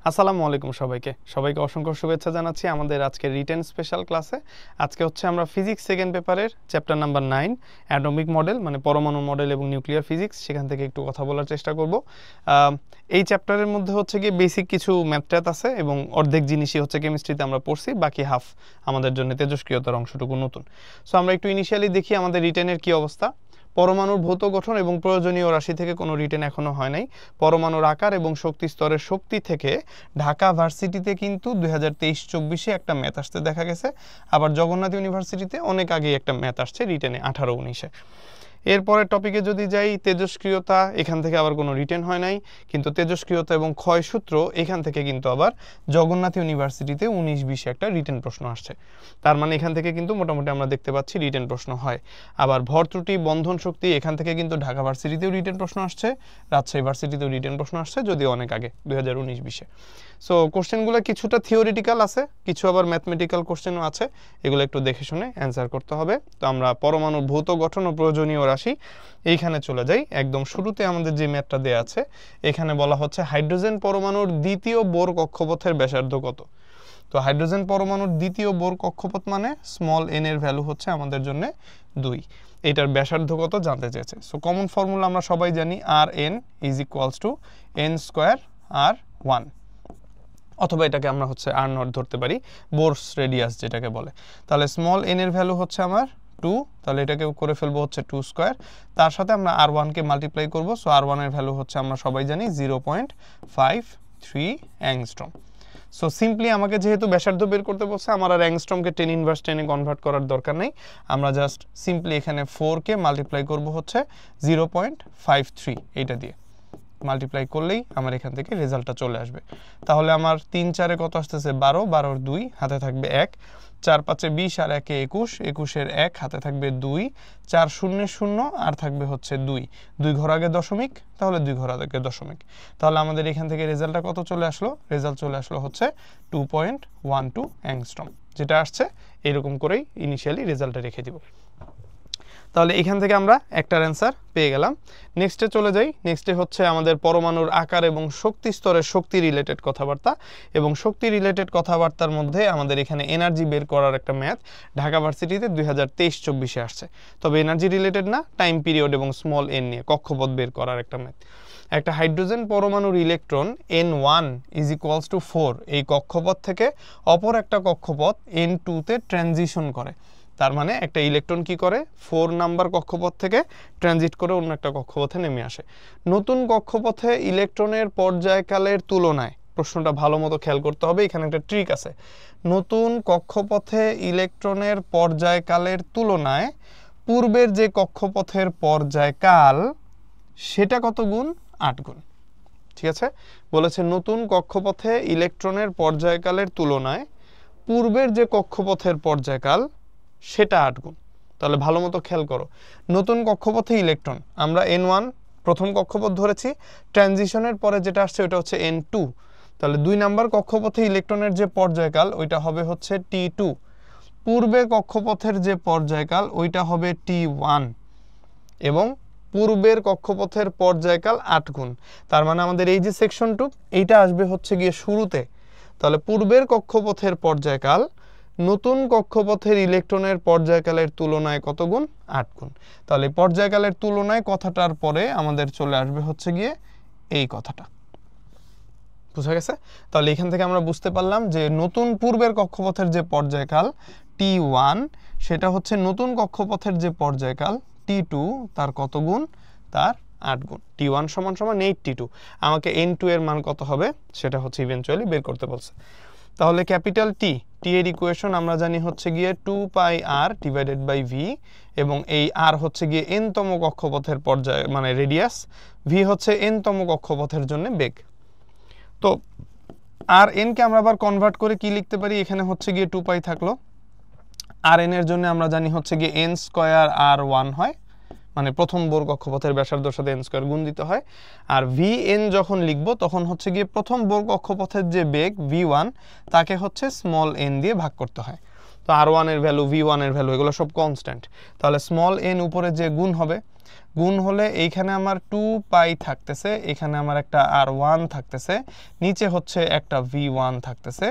আসসালামু আলাইকুম সবাইকে অসংখ্য শুভেচ্ছা জানাচ্ছি আমাদের আজকের রিটেন স্পেশাল ক্লাসে। আজকে হচ্ছে আমরা ফিজিক্স সেকেন্ড পেপারের চ্যাপ্টার নাম্বার 9 অ্যাটমিক মডেল মানে পরমাণু মডেল এবং নিউক্লিয়ার ফিজিক্স, সেখান থেকে একটু কথা বলার চেষ্টা করব। এই চ্যাপ্টারের মধ্যে হচ্ছে গিয়ে বেসিক কিছু ম্যাথ আছে এবং অর্ধেক জিনিসই হচ্ছে কেমিস্ট্রিতে আমরা পড়ছি, বাকি হাফ আমাদের জন্য তেজস্ক্রিয়তার অংশটুকু নতুন। সো আমরা একটু ইনিশিয়ালি দেখি আমাদের রিটেনের কি অবস্থা। পরমাণুর ভৌত গঠন এবং প্রয়োজনীয় রাশি থেকে কোনো রিটেন এখনো হয় নাই। পরমাণুর আকার এবং শক্তি স্তরের শক্তি থেকে ঢাকা ভার্সিটিতে কিন্তু 2023-24 একটা ম্যাথ আসতে দেখা গেছে, আবার জগন্নাথ ইউনিভার্সিটিতে অনেক আগে একটা ম্যাথ আসছে রিটেনে 18-19-এ। এরপরের টপিকে যদি যাই, তেজস্ক্রিয়তা, এখান থেকে আবার কোনো রিটেন হয় নাই, কিন্তু তেজস্ক্রিয়তা এবং ক্ষয়সূত্র এখান থেকে কিন্তু আবার জগন্নাথ ইউনিভার্সিটিতে 19-20 একটা রিটেন প্রশ্ন আসছে। তার মানে এখান থেকে কিন্তু মোটামুটি আমরা দেখতে পাচ্ছি রিটেন প্রশ্ন হয়। আবার ভর ত্রুটি, বন্ধন শক্তি, এখান থেকে কিন্তু ঢাকা ভার্সিটিতেও রিটেন প্রশ্ন আসছে, রাজশাহী ভার্সিটিতেও রিটেন প্রশ্ন আসছে, যদিও অনেক আগে 2019-20-এ। সো কোশ্চেনগুলো কিছুটা থিওরিটিক্যাল আছে, কিছু আবার ম্যাথমেটিক্যাল কোশ্চেনও আছে, এগুলো একটু দেখে শুনে অ্যান্সার করতে হবে। তো আমরা পরমাণুর ভৌত গঠন ও প্রয়োজনীয় রাশি এইখানে চলে যাই। একদম শুরুতে আমাদের যে ম্যাথটা দেয়া আছে, এখানে বলা হচ্ছে হাইড্রোজেন পরমাণুর দ্বিতীয় বোর কক্ষপথের ব্যাসার্ধ কত। তো হাইড্রোজেন পরমাণুর দ্বিতীয় বোর কক্ষপথ মানে স্মল এন এর ভ্যালু হচ্ছে আমাদের জন্য 2, এটার ব্যাসার্ধ কত জানতে চেয়েছে। সো কমন ফর্মুলা আমরা সবাই জানি, R N is equals to N square R 1, অথবা এটাকে আমরা হচ্ছে আর নট ধরতে পারি, বোরস রেডিয়াস যেটাকে বলে। তাহলে স্মল এন এর ভ্যালু হচ্ছে আমার 2, তাহলে এটাকে করে ফেলবো হচ্ছে 2 স্কোয়ার, তার সাথে আমরা আর ওয়ানকে মাল্টিপ্লাই করবো। সো আর ওয়ানের ভ্যালু হচ্ছে আমরা সবাই জানি 0.53 অ্যাংস্ট্রম। সো সিম্পলি আমাকে যেহেতু ব্যাসার্ধ বের করতে বলছে, আমার আর অ্যাংস্ট্রমকে 10 কনভার্ট করার দরকার নেই, আমরা জাস্ট সিম্পলি এখানে 4কে মাল্টিপ্লাই করবো হচ্ছে 0.53, এইটা দিয়ে মাল্টিপ্লাই করলেই আমার এখান থেকে রেজাল্টটা চলে আসবে। তাহলে আমার 3 4-এ কত আসতেছে 12, 12-এর 2 হাতে থাকবে 1, 4 5-এ 20 আর 1-এ 21, 21-এর 1 হাতে থাকবে 2, 4 0 0 আর থাকবে হচ্ছে 2, 2 ঘর আগে দশমিক, তাহলে 2 ঘর আগে দশমিক। তাহলে আমাদের এখান থেকে রেজাল্টটা কত চলে আসলো, রেজাল্ট চলে আসলো হচ্ছে 2.12 অ্যাংস্ট্রম, যেটা আসছে এরকম করেই ইনিশিয়ালি রেজাল্টটা রেখে দিব। তাহলে এখান থেকে আমরা একটার অ্যান্সার পেয়ে গেলাম। নেক্সটে চলে যাই। নেক্সটে হচ্ছে আমাদের পরমাণুর আকার এবং শক্তি স্তরের শক্তি রিলেটেড কথাবার্তা, এবং শক্তি রিলেটেড কথাবার্তার মধ্যে আমাদের এখানে এনার্জি বের করার একটা ম্যাথ ঢাকা ভার্সিটিতে 2023-24-এ আসছে। তবে এনার্জি রিলেটেড না, টাইম পিরিয়ড এবং স্মল এন নিয়ে কক্ষপথ বের করার একটা ম্যাথ। একটা হাইড্রোজেন পরমাণুর electron N1 is equals two 4 এই কক্ষপথ থেকে অপর একটা কক্ষপথ N2-তে ট্রানজিশন করে। তার মানে একটা ইলেকট্রন কি করে, 4 নাম্বার কক্ষপথ থেকে ট্রানজিট করে অন্য একটা কক্ষপথে নেমে আসে। নতুন কক্ষপথে ইলেকট্রনের পর্যায়কালের তুলনায়, প্রশ্নটা ভালো মতো খেয়াল করতে হবে, এখানে একটা ট্রিক আছে। নতুন কক্ষপথে ইলেকট্রনের পর্যায়কালের তুলনায় পূর্বের যে কক্ষপথের পর্যায়কাল সেটা কত গুণ, 8 গুণ। ঠিক আছে, বলেছে নতুন কক্ষপথে ইলেকট্রনের পর্যায়কালের তুলনায় পূর্বের যে কক্ষপথের পর্যায়কাল সেটা 8 গুণ। তাহলে ভালো মতো খেয়াল করো, নতুন কক্ষপথে ইলেকট্রন আমরা N1 প্রথম কক্ষপথ ধরেছি, ট্রানজিশনের পরে যেটা আসছে ওটা হচ্ছে N2, তাহলে 2 নাম্বার কক্ষপথে ইলেকট্রনের যে পর্যায়কাল ওইটা হবে হচ্ছে T2, পূর্বে কক্ষপথের যে পর্যায়কাল ওইটা হবে T1, এবং পূর্বের কক্ষপথের পর্যায়কাল 8 গুণ। তার মানে আমাদের এই যে সেকশন 2 এইটা আসবে হচ্ছে গিয়ে শুরুতে। তাহলে পূর্বের কক্ষপথের পর্যায়কাল নতুন কক্ষপথের ইলেকট্রনের পর্যায়কালের তুলনায় কত গুণ, 8 গুণ। তাহলে পর্যায়কালের তুলনায় কথাটার পরে আমাদের চলে আসবে হচ্ছে গিয়ে এই কথাটা। বুঝা গেছে? তাহলে এখান থেকে আমরা বুঝতে পারলাম যে নতুন পূর্বের কক্ষপথের যে পর্যায়কাল T1 সেটা হচ্ছে নতুন কক্ষপথের যে পর্যায়কাল T2 তার কত গুণ, তার 8 গুণ। T1 সমান সমান 82, আমাকে N2 এর মান কত হবে সেটা হচ্ছে ইভেন্চুয়ালি বের করতে বলছে। তাহলে ক্যাপিটাল টি এর ইকুয়েশন আমরা জানি হচ্ছে গিয়ে 2πr ডিভাইডেড বাই v, এবং এই r হচ্ছে গিয়ে n-তম কক্ষপথের পর্যায় মানে রেডিয়াস, v হচ্ছে n-তম কক্ষপথের জন্য বেগ। তো আর n কে আমরা আবার কনভার্ট করে কি লিখতে পারি, এখানে হচ্ছে গিয়ে 2π থাকলো, আর n এর জন্য আমরা জানি হচ্ছে গিয়ে n স্কয়ার r1 হয়, মানে প্রথম বোর কক্ষপথের ব্যাসার্ধের সাথে n স্কয়ার গুণ দিতে হয়। আর vn যখন লিখবো তখন হচ্ছে গিয়ে প্রথম বোর কক্ষপথের যে বেগ v1 তাকে হচ্ছে স্মল n দিয়ে ভাগ করতে হয়। তো r1 এর ভ্যালু, v1 এর ভ্যালু এগুলো সব কনস্ট্যান্ট, তাহলে স্মল n উপরে যে গুণ হবে গুণ হলে এইখানে আমার 2 পাই থাকতেছে, এখানে আমার একটা r1 থাকতেছে, নিচে হচ্ছে একটা v1 থাকতেছে,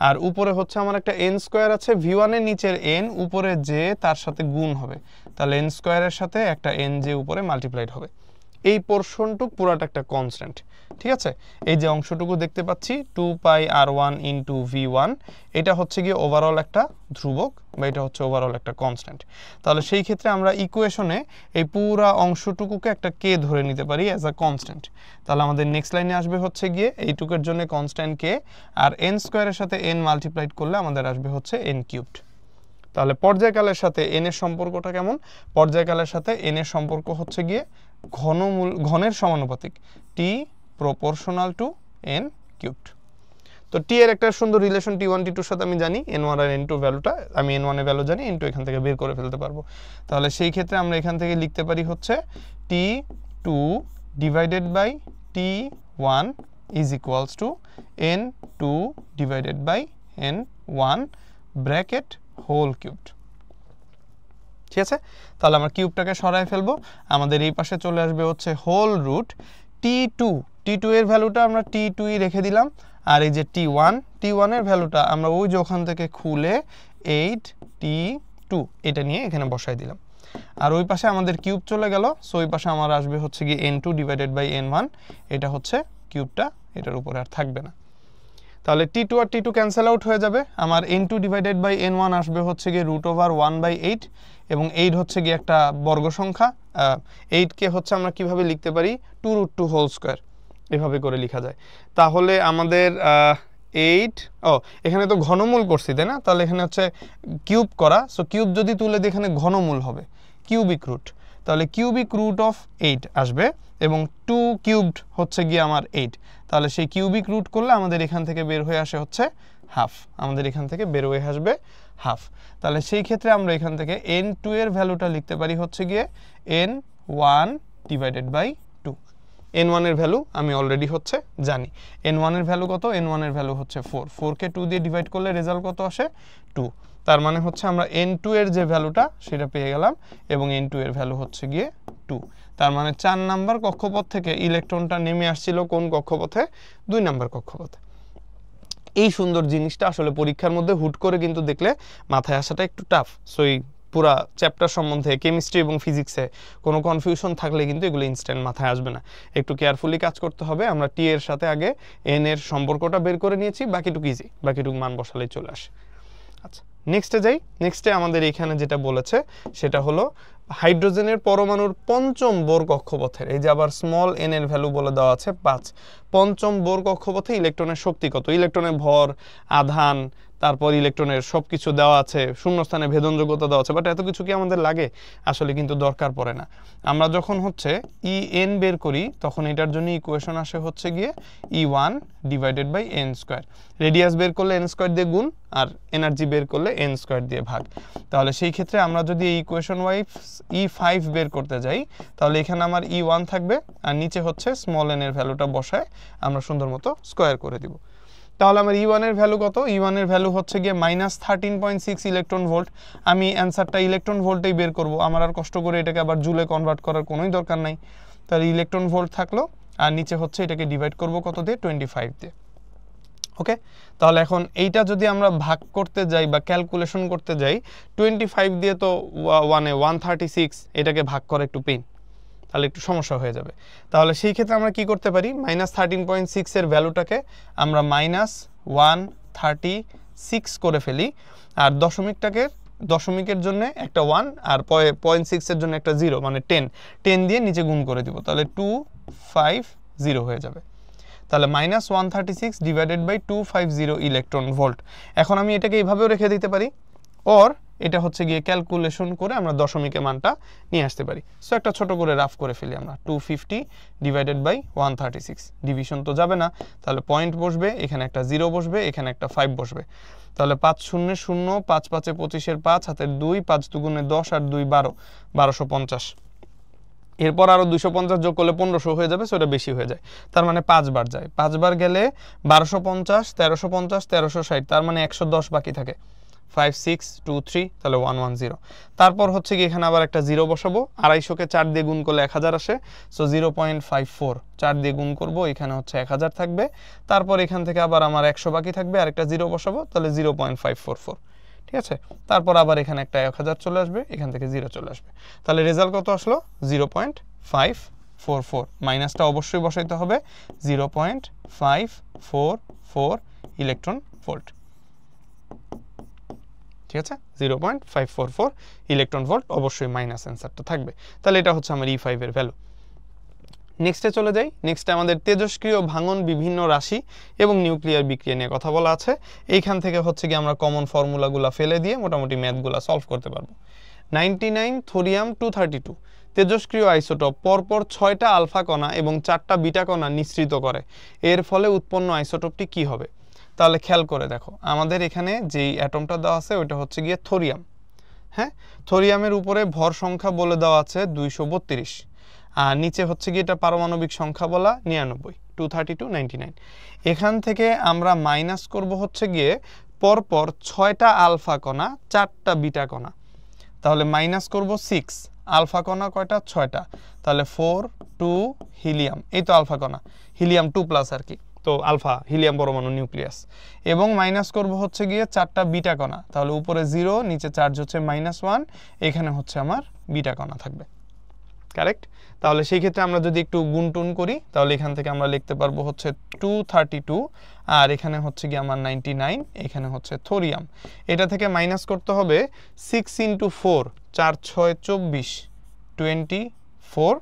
আর উপরে হচ্ছে আমার একটা n স্কয়ার আছে, v1 এর নিচের n উপরে যে তার সাথে গুণ হবে, তাহলে n স্কয়ারের সাথে একটা n যে উপরে মাল্টিপ্লাইড হবে। এই পোরশনটুক পুরাটা একটা কনস্ট্যান্ট, ঠিক আছে। এই যে অংশটুকু দেখতে পাচ্ছি 2 পাই r1 ইনটু v1, এটা হচ্ছে গিয়ে ওভারঅল একটা ধ্রুবক বা এটা হচ্ছে ওভারঅল একটা কনস্ট্যান্ট। তাহলে সেই ক্ষেত্রে আমরা ইকুয়েশনে এই পুরা অংশটুকুকে একটা কে ধরে নিতে পারি অ্যাজ আ কনস্ট্যান্ট। তাহলে আমাদের নেক্সট লাইনে আসবে হচ্ছে গিয়ে এইটুকের জন্য কনস্ট্যান্ট কে, আর n স্কয়ারের সাথে n মাল্টিপ্লাইড করলে আমাদের আসবে হচ্ছে n কিউবড। তাহলে পর্যায়কালের সাথে n এর সম্পর্কটা কেমন? পর্যায়কালের সাথে n এর সম্পর্ক হচ্ছে গিয়ে ঘনের সমানুপাতিক, t proportional to n cubed. তো t এর একটা সুন্দর রিলেশন t1 t2 এর সাথে আমি জানি, n1 আর n2 ভ্যালুটা, আমি n1 এর ভ্যালু জানি, n2 এখান থেকে বের করে ফেলতে পারবো। তাহলে সেই ক্ষেত্রে আমরা এখান থেকে লিখতে পারি হচ্ছে t2 divided by t1 is equals to n2 divided by n1 bracket whole cubed. ঠিক আছে, তাহলে আমরা কিউবটাকে সরাই ফেলবো, আমাদের এই পাশে চলে আসবে হচ্ছে হোল রুট t2 এর ভ্যালুটা আমরা t2 ই রেখে দিলাম, আর এই যে t1 এর ভ্যালুটা আমরা ওই যে ওখান থেকে খুলে 8t2 এটা নিয়ে এখানে বসাই দিলাম। আর ওই পাশে আমাদের কিউব চলে গেল, সো ওই পাশে আমার আসবে হচ্ছে কি n2 ডিভাইডেড বাই n1, এটা হচ্ছে কিউবটা, এটার উপরে আর থাকবে না। তাহলে t2 আর t2 ক্যান্সেল আউট হয়ে যাবে, আমার n2 ডিভাইডেড বাই n1 আসবে হচ্ছে গিয়ে √1/8, এবং 8 হচ্ছে গিয়ে একটা বর্গ সংখ্যা, 8 কে হচ্ছে আমরা কিভাবে লিখতে পারি 2√2 হোল স্কয়ার, এভাবে করে লেখা যায়। তাহলে আমাদের 8 এখানে তো ঘনমূল করছি তাই না, তাহলে এখানে হচ্ছে কিউব করা, সো কিউব যদি তুলে দিই এখানে ঘনমূল হবে কিউবিক রুট, তাহলে কিউবিক রুট অফ 8 আসবে, এবং 2 কিউবড হচ্ছে গিয়ে আমার 8, তাহলে সেই কিউবিক রুট করলে আমাদের এখান থেকে বের হয়ে আসে হচ্ছে হাফ, আমাদের এখান থেকে বের হয়ে আসবে হাফ। তাহলে সেই ক্ষেত্রে আমরা এখান থেকে n2 এর ভ্যালুটা লিখতে পারি হচ্ছে গিয়ে n1 ডিভাইডেড বাই 2। n1 এর ভ্যালু আমি অলরেডি হচ্ছে জানি, n1 এর ভ্যালু কত, n1 এর ভ্যালু হচ্ছে 4 কে 2 দিয়ে ডিভাইড করলে রেজাল্ট কত আসে 2, তার মানে হচ্ছে আমরা n2 এর যে ভ্যালুটা সেটা পেয়ে গেলাম, এবং n2 এর ভ্যালু হচ্ছে গিয়ে 2, তার মানে 4 নাম্বার কক্ষপথ থেকে ইলেকট্রনটা নেমে আসছিল কোন কক্ষপথে, 2 নাম্বার কক্ষপথে। এই সুন্দর জিনিসটা আসলে পরীক্ষার মধ্যে হুট করে কিন্তু দেখলে মাথায় আসাটা একটু টাফ, সো এই পুরা চ্যাপ্টার সম্বন্ধে কেমিস্ট্রি এবং ফিজিক্সে কোনো কনফিউশন থাকলে কিন্তু এগুলো ইনস্ট্যান্ট মাথায় আসবে না, একটু কেয়ারফুলি কাজ করতে হবে। আমরা টি এর সাথে আগে এন এর সম্পর্কটা বের করে নিয়েছি, বাকিটুকু ইজি, বাকিটুকু মান বসালেই চলে আসে। আচ্ছা, নেক্সটে যাই। নেক্সটে আমাদের এখানে যেটা বলেছে সেটা হলো হাইড্রোজেনের পরমাণুর পঞ্চম বোর কক্ষপথের, এই যে আবার স্মল এন এর ভ্যালু বলে দেওয়া আছে 5, পঞ্চম বোর কক্ষপথে ইলেকট্রনের শক্তি কত, ইলেকট্রনের ভর, আধান, তারপর ইলেকট্রনের সবকিছু দেওয়া আছে, শূন্যস্থানে ভেদনযোগ্যতা দেওয়া আছে, বাট এত কিছু কি আমাদের লাগে? আসলে কিন্তু দরকার পড়ে না। আমরা যখন হচ্ছে ই এন বের করি তখন এটার জন্য ইকুয়েশন আসে হচ্ছে গিয়ে E1 divided by n square, radius বের করলে এন স্কোয়ার দিয়ে গুণ, আর এনার্জি বের করলে এন স্কোয়ার দিয়ে ভাগ। তাহলে সেই ক্ষেত্রে আমরা যদি এই ইকুয়েশন ওয়াইজ E5 বের করতে যাই তাহলে এখানে আমার E1 থাকবে, আর নিচে হচ্ছে স্মল এন এর ভ্যালুটা বসায় আমরা সুন্দর মতো স্কোয়ার করে দিব। তাহলে আমার E1 এর ভ্যালু কত, E1 এর ভ্যালু হচ্ছে গিয়ে -13.6 ইলেকট্রন ভোল্ট। আমি অ্যান্সারটা ইলেকট্রন ভোল্টেই বের করব, আমার আর কষ্ট করে এটাকে আবার জুলে কনভার্ট করার কোনোই দরকার নাই। তাহলে ইলেকট্রন ভোল্ট থাকলো, আর নিচে হচ্ছে এটাকে ডিভাইড করব কত দিয়ে, 25 দিয়ে। ওকে, তাহলে এখন এইটা যদি আমরা ভাগ করতে যাই বা ক্যালকুলেশন করতে যাই 25 দিয়ে, তো 136, এটাকে ভাগ করা একটু পেইন, তাহলে একটু সমস্যা হয়ে যাবে। তাহলে সেই ক্ষেত্রে আমরা কি করতে পারি, -13.6 এর ভ্যালুটাকে আমরা -136 করে ফেলি, আর দশমিকের জন্য একটা 1 আর 0.6 এর জন্য একটা 0, মানে 10 দিয়ে নিচে গুণ করে দিব, তাহলে 250 হয়ে যাবে। তাহলে -136 ডিভাইডেড বাই 250 ইলেকট্রন ভোল্ট। এখন আমি এটাকে এইভাবেও রেখে দিতে পারি, অর এটা হচ্ছে গিয়ে ক্যালকুলেশন করে আমরা দশমিকের মানটা নিয়ে আসতে পারি। সো একটা ছোট করে রাফ করে ফেলি আমরা, 250 ডিভাইডেড বাই 136, ডিভিশন তো যাবে না, তাহলে পয়েন্ট বসবে, এখানে একটা 0 বসবে, এখানে একটা 5 বসবে। তাহলে 5 0 0, 5 5 25 5, হাতের 2, 5 2 10 আর 2 12, 1250। এরপর আরো 250 যোগ করলে 1500 হয়ে যাবে, সেটা বেশি হয়ে যায়, তার মানে 5 বার যায়, 5 বার গেলে 1250, 1350, 1360, তার মানে 110 বাকি থাকে। 5623 তাহলে 110। তারপর হচ্ছে কি এখানে আবার একটা 0 বসাবো, 250কে 4 দিয়ে গুণ করলে 1000 আসে, সো 0.54 4 দিয়ে গুণ করব, এখানে হচ্ছে 1000 থাকবে। তারপর এখান থেকে আবার আমার 100 বাকি থাকবে, আরেকটা 0 বসাবো, তাহলে 0.544, ঠিক আছে। তারপর আবার এখানে একটা 1000 চলে আসবে, এখান থেকে 0 চলে আসবে, তাহলে রেজাল্ট কত আসলো 0.544। মাইনাসটা অবশ্যই বসাইতে হবে, 0.544 ইলেকট্রন ভোল্ট, ঠিক আছে। 0.544 ইলেকট্রন ভোল্ট অবশ্যই মাইনাস অ্যান্সারটা থাকবে। তাহলে এটা হচ্ছে আমার E5 এর ভ্যালু। নেক্সটে চলে যাই। নেক্সটে আমাদের তেজস্ক্রিয় ভাঙন বিভিন্ন রাশি এবং নিউক্লিয়ার বিক্রিয়া নিয়ে কথা বলা আছে। এইখান থেকে হচ্ছে কি আমরা কমন ফর্মুলাগুলো ফেলে দিয়ে মোটামুটি ম্যাথগুলো সলভ করতে পারবো। 99 থোরিয়াম 232 তেজস্ক্রিয় আইসোটোপ পরপর 6টা আলফা কণা এবং 4টা বিটা কণা নিঃসৃত করে, এর ফলে উৎপন্ন আইসোটোপটি কি হবে? তাহলে খেয়াল করে দেখো, আমাদের এখানে যেই অ্যাটমটা দেওয়া আছে ওইটা হচ্ছে গিয়ে থোরিয়াম। হ্যাঁ, থোরিয়ামের উপরে ভর সংখ্যা বলে দেওয়া আছে 232, আর নিচে হচ্ছে গিয়ে এটা পারমাণবিক সংখ্যা বলা 99, 232 99। এখান থেকে আমরা মাইনাস করব হচ্ছে গিয়ে পরপর 6টা আলফা কণা 4টা বিটা কণা, তাহলে মাইনাস করব 6, আলফা কণা কয়টা 6টা, তাহলে 4 2 হিলিয়াম, এই তো আলফা কণা, হিলিয়াম 2+ আর কি, তো আলফা হিলিয়াম পরমাণু নিউক্লিয়াস, এবং মাইনাস করব হচ্ছে গিয়ে 4টা বিটা কণা, তাহলে উপরে 0 নিচে চার্জ হচ্ছে -1, এখানে হচ্ছে আমার বিটা কণা থাকবে, কারেক্ট। তাহলে সেই ক্ষেত্রে আমরা যদি একটু গুণটুন করি তাহলে এখান থেকে আমরা লিখতে পারবো হচ্ছে 232, আর এখানে হচ্ছে কি আমার 99, এখানে হচ্ছে থোরিয়াম, এটা থেকে মাইনাস করতে হবে 6 × 4 4 6 24 24,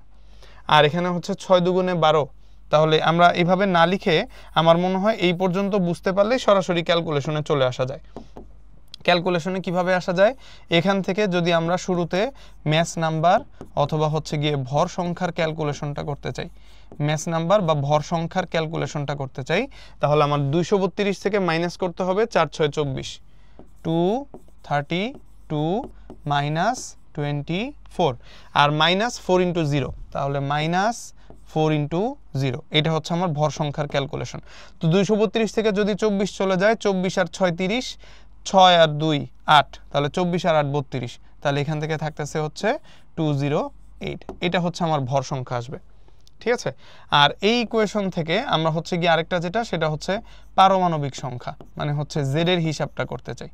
আর এখানে হচ্ছে 6 দুগুণে 12। তাহলে আমরা এইভাবে না লিখে আমার মনে হয় এই পর্যন্ত বুঝতে পারলেই সরাসরি ক্যালকুলেশনে চলে আসা যায়। ক্যালকুলেশনে কিভাবে আসা যায়, এখান থেকে যদি আমরা শুরুতে ম্যাস নাম্বার অথবা হচ্ছে গিয়ে ভর সংখ্যার ক্যালকুলেশনটা করতে চাই, ম্যাস নাম্বার বা ভর সংখ্যার ক্যালকুলেশনটা করতে চাই, তাহলে আমার 232 থেকে মাইনাস করতে হবে 4 6 24, 232 -24, আর -4 × 0, তাহলে -4 × 0, এটা হচ্ছে আমার ভর সংখ্যার ক্যালকুলেশন। তো 232 থেকে যদি 24 চলে যায়, 24 আর 6 30, 6 আর 2 8, তাহলে 24 আর 8 32, তাহলে এখান থেকে থাকতেছে হচ্ছে 208, এটা হচ্ছে আমার ভর সংখ্যা আসবে, ঠিক আছে। আর এই ইকুয়েশন থেকে আমরা হচ্ছে কি আরেকটা যেটা, সেটা হচ্ছে পারমাণবিক সংখ্যা, মানে হচ্ছে Z এর হিসাবটা করতে চাই,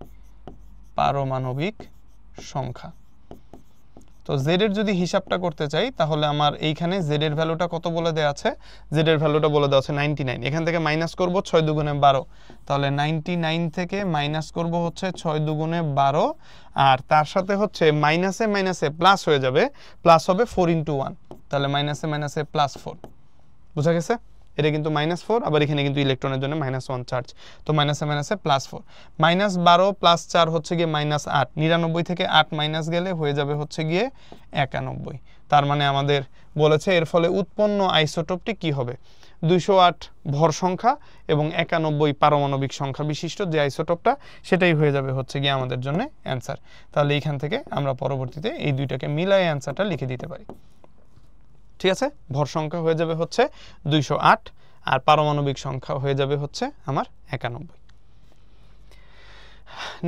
পারমাণবিক সংখ্যা। তো Z এর যদি হিসাবটা করতে চাই তাহলে আমার এইখানে Z এর ভ্যালুটা কত বলে দেওয়া আছে, Z এর ভ্যালুটা বলে দেওয়া আছে 99, এখান থেকে মাইনাস করব 6 দুগুণে 12, তাহলে 99 থেকে মাইনাস করব হচ্ছে 6 দুগুণে 12, আর তার সাথে হচ্ছে মাইনাসে মাইনাসে প্লাস হয়ে যাবে, প্লাস হবে 4 × 1, তাহলে মাইনাসে মাইনাসে +4, বুঝা গেছে? এটা কিন্তু -4, আবার এখানে কিন্তু ইলেকট্রনের জন্য -1 চার্জ, তো মাইনাসে মাইনাসে +4, -12 + 4 হচ্ছে গিয়ে -8, 99 থেকে 8 মাইনাস গেলে হয়ে যাবে হচ্ছে গিয়ে 91। তার মানে আমাদের বলেছে এর ফলে উৎপন্ন আইসোটোপটি কি হবে, 208 ভর সংখ্যা এবং 91 পারমাণবিক সংখ্যা বিশিষ্ট যে আইসোটোপটা, সেটাই হয়ে যাবে হচ্ছে গিয়ে আমাদের জন্য অ্যান্সার। তাহলে এইখান থেকে আমরা পরবর্তীতে এই দুইটাকে মিলাই অ্যান্সারটা লিখে দিতে পারি, ঠিক আছে। ভর সংখ্যা হয়ে যাবে হচ্ছে 208, আর পারমাণবিক সংখ্যা হয়ে যাবে হচ্ছে আমার 91।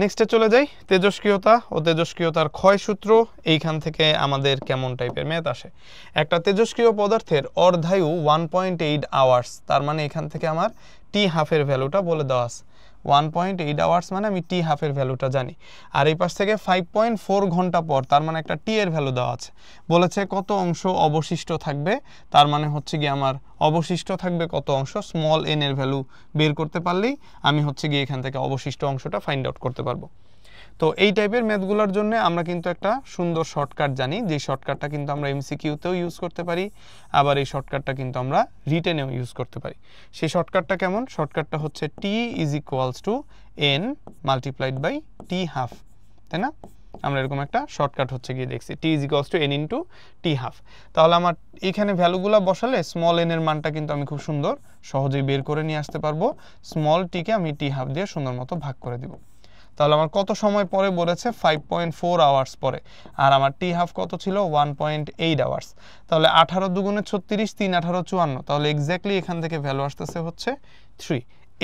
নেক্সটে চলে যাই, তেজস্ক্রিয়তা ও তেজস্ক্রিয়তার ক্ষয়সূত্র। এইখান থেকে আমাদের কেমন টাইপের ম্যাথ আসে, একটা তেজস্ক্রিয় পদার্থের অর্ধায়ু 1.8 আওয়ার্স, তার মানে এখান থেকে আমার T12 এর ভ্যালুটা বলে দেওয়া আছে, 1.8 আওয়ার্স মানে আমি T12 এর ভ্যালুটা জানি, আর এই পাশ থেকে 5.4 ঘন্টা পর, তার মানে একটা T এর ভ্যালু দেওয়া আছে, বলেছে কত অংশ অবশিষ্ট থাকবে, তার মানে হচ্ছে কি আমার অবশিষ্ট থাকবে কত অংশ, স্মল n এর ভ্যালু বের করতে পারলেই আমি হচ্ছে গিয়ে এখান থেকে অবশিষ্ট অংশটা ফাইন্ড আউট করতে পারবো। তো এই টাইপের ম্যাথগুলোর জন্য আমরা কিন্তু একটা সুন্দর শর্টকাট জানি, যে শর্টকাটটা কিন্তু আমরা MCQ-তেও ইউজ করতে পারি, আবার এই শর্টকাটটা কিন্তু আমরা রিটেনেও ইউজ করতে পারি। সেই শর্টকাটটা কেমন, শর্টকাটটা হচ্ছে T = n × T12, তাই না? আমরা এরকম একটা শর্টকাট হচ্ছে গিয়ে দেখছি, T = n × T12। তাহলে আমার এখানে ভ্যালুগুলো বসালে স্মল n এর মানটা কিন্তু আমি খুব সুন্দর সহজেই বের করে নিয়ে আসতে পারবো, স্মল t কে আমি T12 দিয়ে সুন্দর মতো ভাগ করে দিব। তাহলে আমার কত সময় পরে বলেছে, 5.4 আওয়ার্স পরে, আর আমার T12 কত ছিল 1.8 আওয়ার্স, তাহলে 18 দুগুণে 36, 3 18 54, তাহলে এক্স্যাক্টলি এখান থেকে ভ্যালু আসতেছে হচ্ছে 3।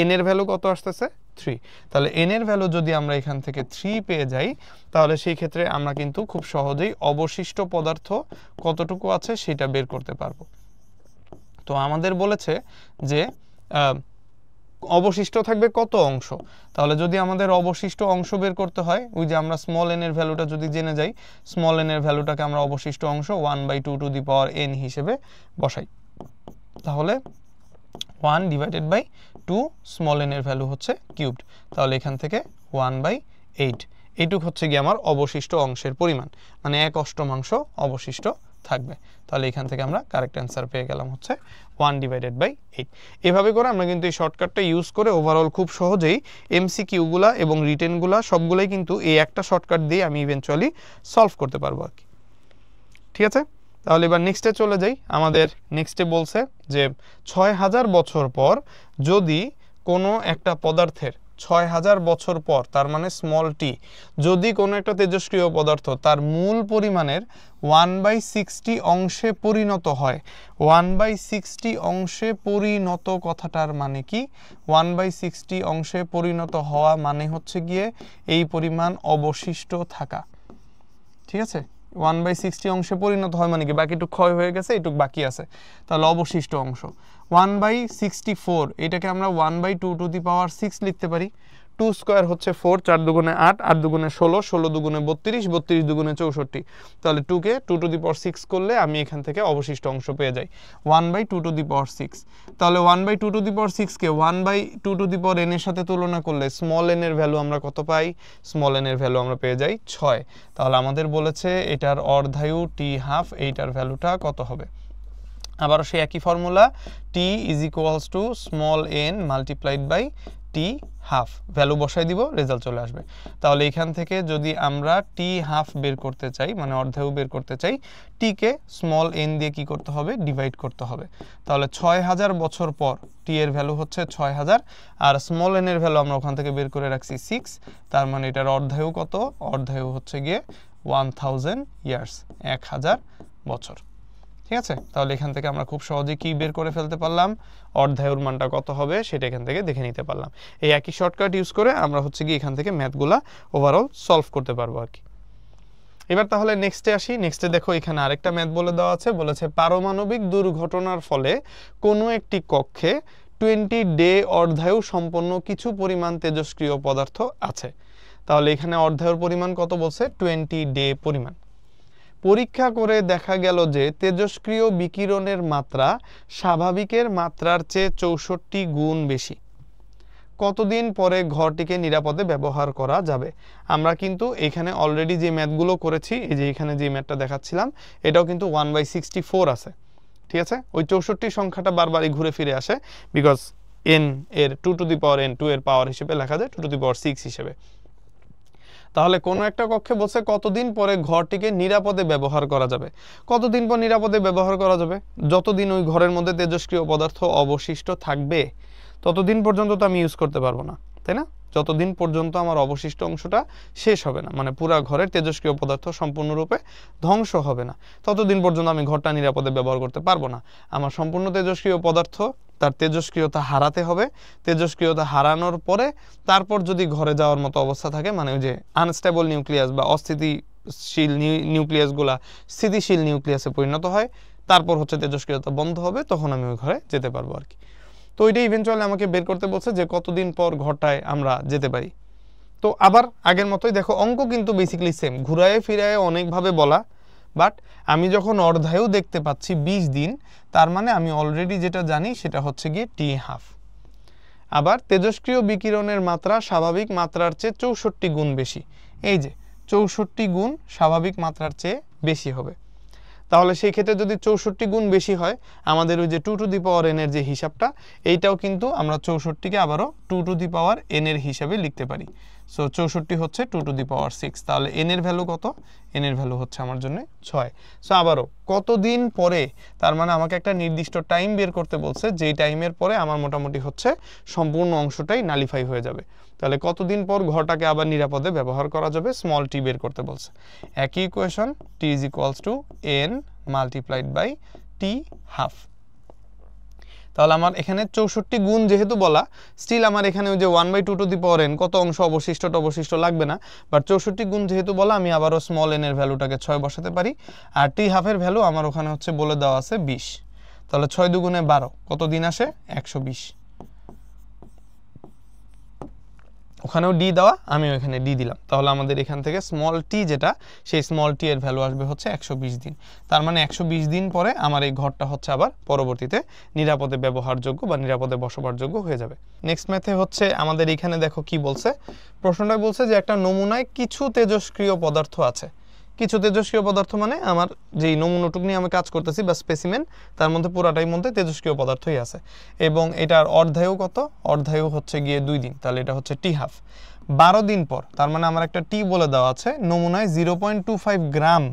n এর ভ্যালু কত আসতেছে 3, তাহলে n এর ভ্যালু যদি আমরা এখান থেকে 3 পেয়ে যাই তাহলে সেই ক্ষেত্রে আমরা কিন্তু খুব সহজেই অবশিষ্ট পদার্থ কতটুকু আছে সেটা বের করতে পারবো। তো আমাদের বলেছে যে অবশিষ্ট থাকবে কত অংশ, তাহলে যদি আমাদের অবশিষ্ট অংশ বের করতে হয় ওই যে আমরা স্মল n এর ভ্যালুটা যদি জেনে যাই, স্মল n এর ভ্যালুটাকে আমরা অবশিষ্ট অংশ 1/2 টু দি পাওয়ার n হিসেবে বসাই, তাহলে 1/2 স্মল n এর ভ্যালু হচ্ছে কিউবড, তাহলে এখান থেকে 1/8 এইটুক হচ্ছে গিয়ে আমার অবশিষ্ট অংশের পরিমাণ, মানে 1/8 অবশিষ্ট থাকবে। তাহলে এখান থেকে আমরা কারেক্ট অ্যান্সার পেয়ে গেলাম হচ্ছে 1/8। এভাবে করে আমরা কিন্তু এই শর্টকাটটা ইউজ করে ওভারঅল খুব সহজেই এমসিকিউগুলা এবং রিটেনগুলা সবগুলোই কিন্তু এই একটা শর্টকাট দিয়ে আমি ইভেনচুয়ালি সলভ করতে পারবো আর কি। ঠিক আছে, তাহলে এবার নেক্সটে চলে যাই। আমাদের নেক্সটে বলছে যে 6000 বছর পর যদি কোনো একটা পদার্থের 6000 বছর পর, তার মানে স্মল টি, যদি কোনো একটা তেজস্ক্রিয় পদার্থ তার মূল পরিমাণের 1/60 অংশে পরিণত হয়, 1/60 অংশে পরিণত কথাটার মানে কি? 1/60 অংশে পরিণত হওয়া মানে হচ্ছে গিয়ে এই পরিমাণ অবশিষ্ট থাকা। ঠিক আছে, 1/60 অংশে পরিণত হয় মানে কি বাকিটুক ক্ষয় হয়ে গেছে, এটুক বাকি আছে, তাহলে অবশিষ্ট অংশ 1/64, এটাকে আমরা 1/2 টু দি পাওয়ার 6 লিখতে পারি। 2 স্কোয়ার হচ্ছে 4, 4 দুগুণে 8, 8 দুগুণে 16, 16 দুগুণে 32, 32 দুগুণে 64, তাহলে 2কে 2 টু দি পাওয়ার 6 করলে আমি এখান থেকে অবশিষ্ট অংশ পেয়ে যাই 1/2 টু দি পাওয়ার 6। তাহলে 1/2 টু দি পাওয়ার 6কে 1/2 টু দি পাওয়ার n এর সাথে তুলনা করলে স্মল n এর ভ্যালু আমরা কত পাই? স্মল n এর ভ্যালু আমরা পেয়ে যাই 6। তাহলে আমাদের বলেছে এটার অর্ধায়ু t½ এইটার ভ্যালুটা কত হবে? আবারও সেই একই formula, t is equals to small n multiplied by t½ value বসাই দিব, রেজাল্ট চলে আসবে। তাহলে এখান থেকে যদি আমরা t½ বের করতে চাই, মানে অর্ধায়ু বের করতে চাই, t কে স্মল n দিয়ে কি করতে হবে? ডিভাইড করতে হবে। তাহলে 6000 বছর পর t এর ভ্যালু হচ্ছে 6000, আর স্মল n এর ভ্যালু আমরা ওখান থেকে বের করে রাখছি 6, তার মানে এটার অর্ধায়ু কত? অর্ধায়ু হচ্ছে গিয়ে 1000 ইয়ার্স, 1000 বছর। ঠিক আছে, তাহলে এখান থেকে আমরা খুব সহজেই কি বের করে ফেলতে পারলাম? অর্ধায়ুর মানটা কত হবে সেটা এখান থেকে দেখে নিতে পারলাম। এই একই শর্টকাট ইউজ করে আমরা হচ্ছে কি এখান থেকে ম্যাথগুলা ওভারঅল সলভ করতে পারবো আর কি। এবার তাহলে নেক্সটে আসি। নেক্সটে দেখো এখানে আরেকটা ম্যাথ বলে দেওয়া আছে, বলেছে পারমাণবিক দুর্ঘটনার ফলে কোনো একটি কক্ষে 20 ডে অর্ধায়ু সম্পন্ন কিছু পরিমাণ তেজস্ক্রিয় পদার্থ আছে। তাহলে এখানে অর্ধায়ুর পরিমাণ কত বলছে? 20 ডে পরিমাণ। পরীক্ষা করে দেখা গেল যে তেজস্ক্রিয় বিকিরণের মাত্রা স্বাভাবিকের মাত্রার চেয়ে 64 গুণ বেশি। কতদিন পরে ঘরটিকে নিরাপদে ব্যবহার করা যাবে? আমরা কিন্তু এখানে অলরেডি যে ম্যাথগুলো করেছি, এই যে এখানে যে ম্যাথটা দেখাচ্ছিলাম, এটাও কিন্তু 1/64 আছে। ঠিক আছে, ওই 64 সংখ্যাটা বারবারই ঘুরে ফিরে আসে, বিকজ n এর 2 টু দি পাওয়ার n 2 এর পাওয়ার হিসেবে লেখা যায় 2 টু দি পাওয়ার 6 হিসেবে। তাহলে কোনো একটা কক্ষে বলছে কতদিন পরে ঘরটিকে নিরাপদে ব্যবহার করা যাবে। কতদিন পর নিরাপদে ব্যবহার করা যাবে? যতদিন ওই ঘরের মধ্যে তেজস্ক্রিয় পদার্থ অবশিষ্ট থাকবে ততদিন পর্যন্ত তো আমি ইউজ করতে পারবো না, তাই না? যতদিন পর্যন্ত আমার অবশিষ্ট অংশটা শেষ হবে না, মানে পুরা ঘরের তেজস্ক্রিয় পদার্থ সম্পূর্ণরূপে ধ্বংস হবে না, ততদিন পর্যন্ত আমি ঘরটা নিরাপদে ব্যবহার করতে পারবো না। আমার সম্পূর্ণ তেজস্ক্রিয় পদার্থ তার তেজস্ক্রিয়তা হারাতে হবে। তেজস্ক্রিয়তা হারানোর পরে তারপর যদি ঘরে যাওয়ার মতো অবস্থা থাকে, মানে ওই যে আনস্টেবল নিউক্লিয়াস বা অস্থিতিশীল নিউক্লিয়াসগুলা স্থিতিশীল নিউক্লিয়াসে পরিণত হয়, তারপর হচ্ছে তেজস্ক্রিয়তা বন্ধ হবে, তখন আমি ওই ঘরে যেতে পারবো আর কি। তো ওইটা ইভেন্চুয়ালি আমাকে বের করতে বলছে যে কতদিন পর ঘরটায় আমরা যেতে পারি। তো আবার আগের মতোই দেখো, অঙ্ক কিন্তু বেসিক্যালি সেম, ঘুরায় ফিরায় অনেকভাবে বলা, বাট আমি যখন অর্ধায়ু দেখতে পাচ্ছি 20 দিন, তার মানে আমি অলরেডি যেটা জানি সেটা হচ্ছে গিয়ে t½ আবার তেজস্ক্রিয় বিকিরণের মাত্রা স্বাভাবিক মাত্রার চেয়ে 64 গুণ বেশি, এই যে 64 গুণ স্বাভাবিক মাত্রার চেয়ে বেশি হবে। তাহলে সেই ক্ষেত্রে যদি 64 গুণ বেশি হয়, আমাদের ওই যে 2 টু দি পাওয়ার n এর যে হিসাবটা, এইটাও কিন্তু আমরা 64কে আবারও 2 টু দি পাওয়ার n এর হিসাবে লিখতে পারি। সো 64 হচ্ছে 2 টু দি পাওয়ার 6, তাহলে n এর ভ্যালু কত? n এর ভ্যালু হচ্ছে আমার জন্য 6। সো আবারও কতদিন পরে, তার মানে আমাকে একটা নির্দিষ্ট টাইম বের করতে বলছে, যেই টাইমের পরে আমার মোটামুটি হচ্ছে সম্পূর্ণ অংশটাই নালিফাই হয়ে যাবে। তাহলে কতদিন পর ঘরটাকে আবার নিরাপদে ব্যবহার করা যাবে, স্মল টি বের করতে বলছে। একই equation, t is equals to n multiplied by t½ তাহলে আমার এখানে 64 গুণ যেহেতু বলা, স্টিল আমার এখানে ওই যে 1/2 কত অংশ অবশিষ্ট লাগবে না, বাট 64 গুণ যেহেতু বলা আমি আবারও স্মল এন এর ভ্যালুটাকে 6 বসাতে পারি। আর টি হাফের ভ্যালু আমার ওখানে হচ্ছে বলে দেওয়া আছে 20। তাহলে 6 দুগুণে 12, কত দিন আসে? 120। ওখানেও ডি দেওয়া, আমিও এখানে ডি দিলাম। তাহলে আমাদের এখান থেকে স্মল টি যেটা, সেই স্মল টি এর ভ্যালু আসবে হচ্ছে 120 দিন। তার মানে 120 দিন পরে আমার এই ঘরটা হচ্ছে আবার পরবর্তীতে নিরাপদে ব্যবহারযোগ্য বা নিরাপদে বসবাসযোগ্য হয়ে যাবে। নেক্সট ম্যাথে হচ্ছে আমাদের এখানে দেখো কি বলছে, প্রশ্নটা বলছে যে একটা নমুনায় কিছু তেজস্ক্রিয় পদার্থ আছে। কিছু তেজস্ক্রিয় পদার্থ মানে আমার যেই নমুনাটুক নিয়ে আমি কাজ করতেছি বা স্পেসিমেন, তার মধ্যে পুরাটাই মধ্যে তেজস্ক্রিয় পদার্থই আছে, এবং এটার অর্ধায়ু কত? অর্ধায়ু হচ্ছে গিয়ে 2 দিন, তাহলে এটা হচ্ছে টি হাফ। 12 দিন পর, তার মানে আমার একটা টি বলে দেওয়া আছে, নমুনায় 0.25 গ্রাম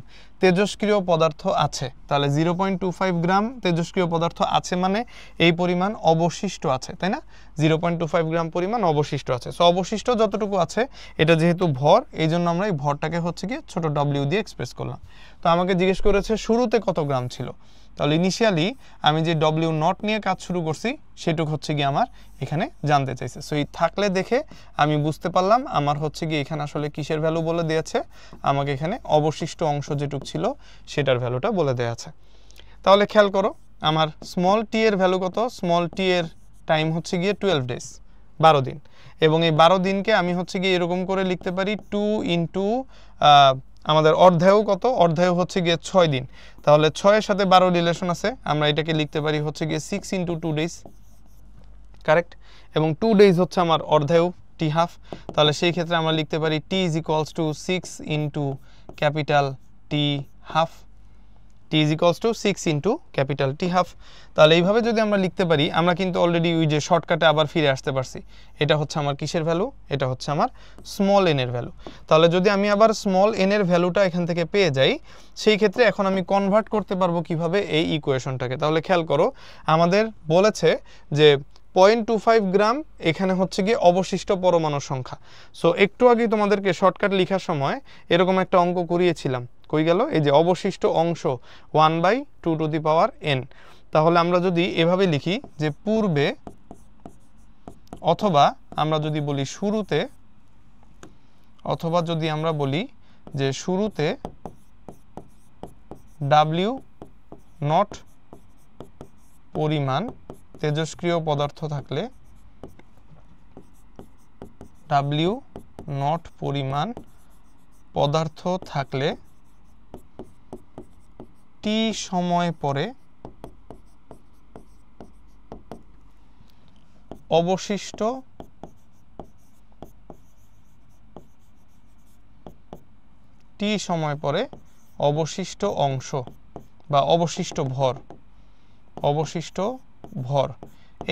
তেজস্ক্রিয় পদার্থ আছে। তাহলে 0.25 গ্রাম তেজস্ক্রিয় পদার্থ আছে মানে এই পরিমাণ অবশিষ্ট আছে, তাই না? 0.25 গ্রাম পরিমাণ অবশিষ্ট আছে। সো অবশিষ্ট যতটুকু আছে, এটা যেহেতু ভর, এই জন্য আমরা এই ভরটাকে হচ্ছে গিয়ে ছোট ডব্লিউ দিয়ে এক্সপ্রেস করলাম। তো আমাকে জিজ্ঞেস করেছে শুরুতে কত গ্রাম ছিল। তাহলে ইনিশিয়ালি আমি যে ডব্লিউ নট নিয়ে কাজ শুরু করছি, সেটুক হচ্ছে গিয়ে আমার এখানে জানতে চাইছে। সো এই থাকলে দেখে আমি বুঝতে পারলাম আমার হচ্ছে গিয়ে এখানে আসলে কিসের ভ্যালু বলে দিয়েছে, আমাকে এখানে অবশিষ্ট অংশ যেটুক ছিল সেটার ভ্যালুটা বলে দেওয়া আছে। তাহলে খেয়াল করো, আমার স্মল টি এর ভ্যালু কত? স্মল টি এর টাইম হচ্ছে গিয়ে 12 ডেজ, 12 দিন। এবং এই 12 দিনকে আমি হচ্ছে গিয়ে এরকম করে লিখতে পারি 2 ইন্টু আমাদের অর্ধায়ু কত? অর্ধায়ু হচ্ছে গিয়ে 6 দিন। তাহলে 6 এর সাথে 12 রিলেশন আছে, আমরা এটাকে লিখতে পারি হচ্ছে গিয়ে 6 ইন্টু 2 ডেজ, কারেক্ট? এবং 2 ডেজ হচ্ছে আমার অর্ধায়ু টি হাফ। তাহলে সেই ক্ষেত্রে আমরা লিখতে পারি T is equals to 6 into capital T half. T is equals to 6 into capital T half. তাহলে এইভাবে যদি আমরা লিখতে পারি, আমরা কিন্তু অলরেডি ওই যে শর্টকাটে আবার ফিরে আসতে পারছি। এটা হচ্ছে আমার কিসের ভ্যালু? এটা হচ্ছে আমার স্মল এন এর ভ্যালু। তাহলে যদি আমি আবার স্মল এন এর ভ্যালুটা এখান থেকে পেয়ে যাই, সেই ক্ষেত্রে এখন আমি কনভার্ট করতে পারবো কিভাবে এই ইকুয়েশনটাকে। তাহলে খেয়াল করো, আমাদের বলেছে যে 0.25 গ্রাম এখানে হচ্ছে গিয়ে অবশিষ্ট পরমাণুর সংখ্যা। সো একটু আগে তোমাদেরকে শর্টকাট লেখার সময় এরকম একটা অঙ্ক করিয়েছিলাম, কই গেল? এই যে অবশিষ্ট অংশ 1/2n। তাহলে আমরা যদি এভাবে লিখি যে পূর্বে, অথবা আমরা যদি বলি শুরুতে, অথবা যদি আমরা বলি যে শুরুতে W নট পরিমাণ তেজস্ক্রিয় পদার্থ থাকলে, W নট পরিমাণ পদার্থ থাকলে টি সময় পরে অবশিষ্ট অবশিষ্ট অংশ বা অবশিষ্ট ভর,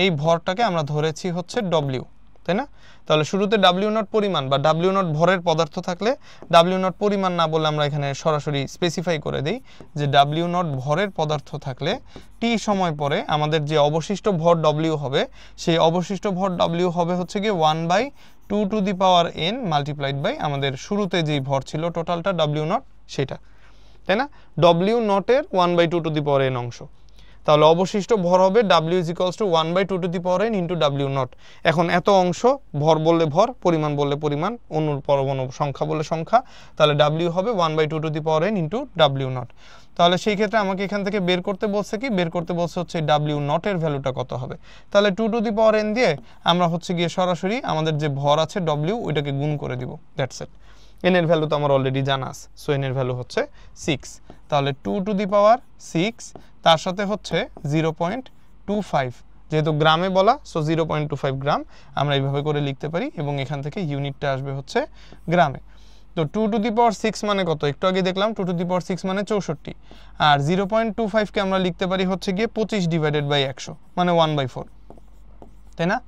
এই ভরটাকে আমরা ধরেছি হচ্ছে ডব্লিউ, তাই না? তাহলে শুরুতে ডাব্লিউ নট পরিমাণ বা ডাব্লিউ নট ভরের পদার্থ থাকলে, ডাব্লিউ নট পরিমাণ না বলে আমরা এখানে সরাসরি স্পেসিফাই করে দিই যে ডাব্লিউ নট ভরের পদার্থ থাকলে টি সময় পরে আমাদের যে অবশিষ্ট ভর ডব্লিউ হবে, সেই অবশিষ্ট ভর ডব্লিউ হবে হচ্ছে গিয়ে 1/2n মাল্টিপ্লাইড বাই আমাদের শুরুতে যেই ভর ছিল টোটালটা ডাব্লিউ নট, সেটা, তাই না? ডব্লিউ নটের 1/2n অংশ। তাহলে অবশিষ্ট ভর হবে W is equals to 1/2n into W not. এখন এত অংশ, ভর বললে ভর, পরিমাণ বললে পরিমাণ, অণুর পরমাণু সংখ্যা বললে সংখ্যা, তাহলে W হবে 1/2n into W নট। তাহলে সেই ক্ষেত্রে আমাকে এখান থেকে বের করতে বলছে কি? বের করতে বলছে হচ্ছে W নটের ভ্যালুটা কত হবে। তাহলে 2n দিয়ে আমরা হচ্ছে গিয়ে সরাসরি আমাদের যে ভর আছে W, ওইটাকে গুণ করে দিব, দ্যাটস ইট। n এর ভ্যালু তো আমার অলরেডি জানা আছে, সো n এর ভ্যালু হচ্ছে 6। তাহলে 2⁶, তার সাথে হচ্ছে 0.25, যেহেতু গ্রামে বলা, সো 0.25 গ্রাম আমরা এইভাবে করে লিখতে পারি, এবং এখান থেকে ইউনিটটা আসবে হচ্ছে গ্রামে। তো 2⁶ মানে কত? একটু আগে দেখলাম 2⁶ মানে 64, আর 0.25কে আমরা লিখতে পারি হচ্ছে গিয়ে 25/100 মানে 1/4, তাই না?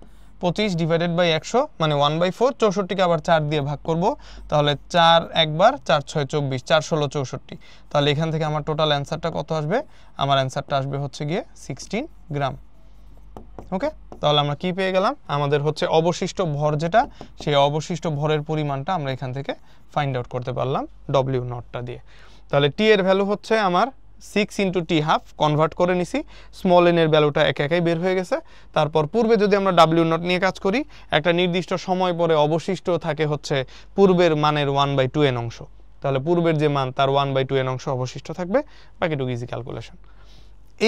25/100 মানে 1/4। 64কে আবার 4 দিয়ে ভাগ করব, তাহলে 4 একবার 4 6 24, 4 16 64। তাহলে এখান থেকে আমার টোটাল অ্যান্সারটা কত আসবে? আমার অ্যান্সারটা আসবে হচ্ছে গিয়ে 16 গ্রাম। ওকে, তাহলে আমরা কি পেয়ে গেলাম? আমাদের হচ্ছে অবশিষ্ট ভর যেটা, সেই অবশিষ্ট ভরের পরিমাণটা আমরা এখান থেকে ফাইন্ড আউট করতে পারলাম ডব্লিউ নটটা দিয়ে। তাহলে টি এর ভ্যালু হচ্ছে আমার 6 ইন্টু টি হাফ কনভার্ট করে নিছি, স্মল এন এর ভ্যালুটা একাই বের হয়ে গেছে। তারপর পূর্বে যদি আমরা ডাব্লিউ নট নিয়ে কাজ করি, একটা নির্দিষ্ট সময় পরে অবশিষ্ট থাকে হচ্ছে পূর্বের মানের 1/2n অংশ, তাহলে পূর্বের যে মান তার 1/2n অংশ অবশিষ্ট থাকবে, বাকিটুকু ইজি ক্যালকুলেশন।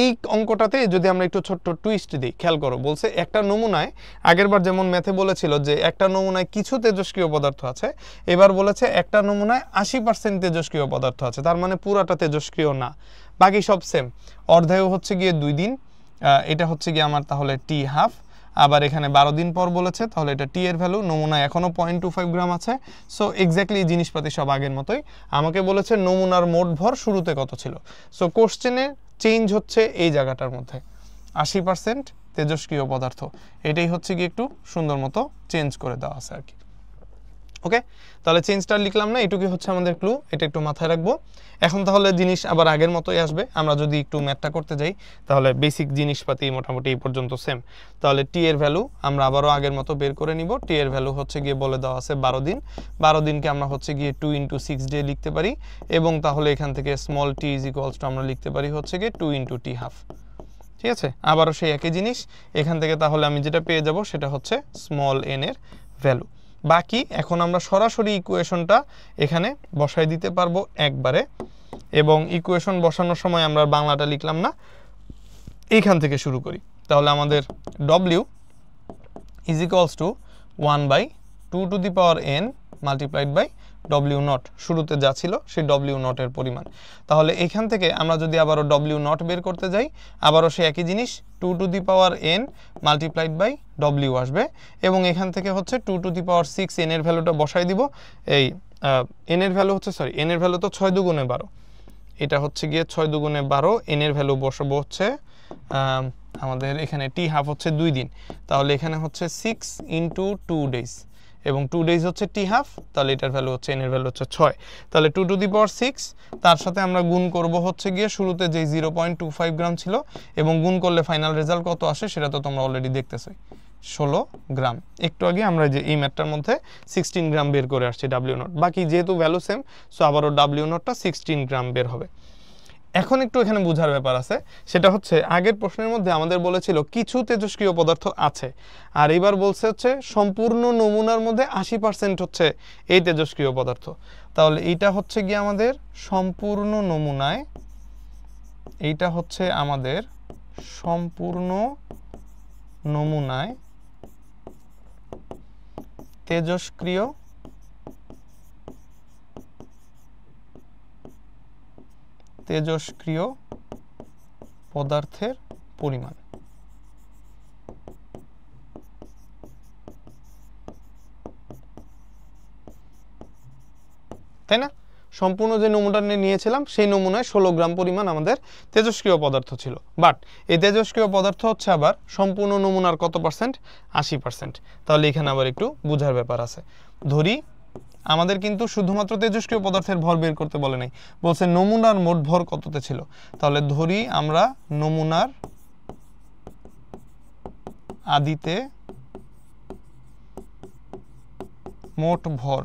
এই অঙ্কটাতে যদি আমরা একটু ছোট্ট টুইস্ট দিই, খেয়াল করো, বলছে একটা নমুনায়, আগেরবার যেমন ম্যাথে বলেছিল যে একটা নমুনায় কিছু তেজস্ক্রিয় পদার্থ আছে, এবার বলেছে একটা নমুনায় 80% তেজস্ক্রিয় পদার্থ আছে, তার মানে পুরাটা তেজস্ক্রিয় না, বাকি সব সেম। অর্ধায়ু হচ্ছে গিয়ে 2 দিন, এটা হচ্ছে গিয়ে আমার তাহলে টি হাফ, আবার এখানে 12 দিন পর বলেছে, তাহলে এটা টি এর ভ্যালু, নমুনায় এখনও 0.25 গ্রাম আছে। সো এক্স্যাক্টলি জিনিসপাতি সব আগের মতোই। আমাকে বলেছে নমুনার মোট ভর শুরুতে কত ছিল। সো কোশ্চেনে চেঞ্জ হচ্ছে এই জায়গাটার মধ্যে 80% তেজস্ক্রিয় পদার্থ, এটাই হচ্ছে কি একটু সুন্দর মতো চেঞ্জ করে দেওয়া আছে আর কি। ওকে, তাহলে চেঞ্জটা লিখলাম না, এটুকুই হচ্ছে আমাদের ক্লু, এটা একটু মাথায় রাখবো। এখন তাহলে জিনিস আবার আগের মতোই আসবে, আমরা যদি একটু ম্যাথটা করতে যাই তাহলে বেসিক জিনিসপাতি মোটামুটি এই পর্যন্ত সেম। তাহলে টি এর ভ্যালু আমরা আবারও আগের মতো বের করে নিব। টি এর ভ্যালু হচ্ছে গিয়ে বলে দেওয়া আছে 12 দিন, 12 দিনকে আমরা হচ্ছে গিয়ে 2 × 6 ডে লিখতে পারি, এবং তাহলে এখান থেকে small tea is equals two আমরা লিখতে পারি হচ্ছে গিয়ে 2 × টি হাফ। ঠিক আছে, আবারও সেই একই জিনিস, এখান থেকে তাহলে আমি যেটা পেয়ে যাব সেটা হচ্ছে স্মল এন এর ভ্যালু। বাকি এখন আমরা সরাসরি ইকুয়েশনটা এখানে বসাই দিতে পারবো একবারে, এবং ইকুয়েশন বসানোর সময় আমরা বাংলাটা লিখলাম না, এইখান থেকে শুরু করি। তাহলে আমাদের W is equals to 1/2n multiplied by W naught, শুরুতে যা ছিল সেই W নটের পরিমাণ। তাহলে এখান থেকে আমরা যদি আবারও W নট বের করতে যাই, আবারও সেই একই জিনিস 2n মাল্টিপ্লাইড বাই W আসবে, এবং এখান থেকে হচ্ছে 2⁶ n এর ভ্যালুটা বসাই দিব। এই n এর ভ্যালু হচ্ছে, সরি, n এর ভ্যালু তো 6 × 12, এটা হচ্ছে গিয়ে 6 × 12, n এর ভ্যালু বসাবো হচ্ছে আমাদের এখানে টি হাফ হচ্ছে 2 দিন, তাহলে এখানে হচ্ছে 6 × 2 ডেজ, এবং 2 ডেজ হচ্ছে টি হাফ, তাহলে এটার ভ্যালু হচ্ছে n এর ভ্যালু হচ্ছে 6, তাহলে 2⁶, তার সাথে আমরা গুণ করব হচ্ছে গিয়ে শুরুতে যে 0.25 গ্রাম ছিল, এবং গুণ করলে ফাইনাল রেজাল্ট কত আসে সেটা তো তোমরা অলরেডি দেখতেছো, 16 গ্রাম। একটু আগে আমরা যে এই ম্যাথটার মধ্যে 16 গ্রাম বের করে আসছি W নট, বাকি যেহেতু ভ্যালু সেম, সো আবারও W নটটা 16 গ্রাম বের হবে। এখন একটু এখানে বোঝার ব্যাপার আছে, সেটা হচ্ছে আগের প্রশ্নের মধ্যে আমাদের বলেছিল কিছু তেজস্ক্রিয় পদার্থ আছে, আর এবার বলছে হচ্ছে সম্পূর্ণ নমুনার মধ্যে 80% হচ্ছে এই তেজস্ক্রিয় পদার্থ। তাহলে এইটা হচ্ছে গিয়ে আমাদের সম্পূর্ণ নমুনায়, এইটা হচ্ছে আমাদের সম্পূর্ণ নমুনায় তেজস্ক্রিয় পদার্থের পরিমাণ। তাই না? সম্পূর্ণ যে নমুনাটা নিয়েছিলাম সেই নমুনায় 16 গ্রাম পরিমাণ আমাদের তেজস্ক্রিয় পদার্থ ছিল, বাট এই তেজস্ক্রিয় পদার্থ হচ্ছে আবার সম্পূর্ণ নমুনার কত পার্সেন্ট? 80%। তাহলে এখানে আবার একটু বোঝার ব্যাপার আছে। ধরি আমাদের কিন্তু শুধুমাত্র তেজস্ক্রিয় পদার্থের ভর বের করতে বলে নাই, বলছে নমুনার মোট ভর কততে ছিল। তাহলে ধরি আমরা নমুনার আদিতে মোট ভর,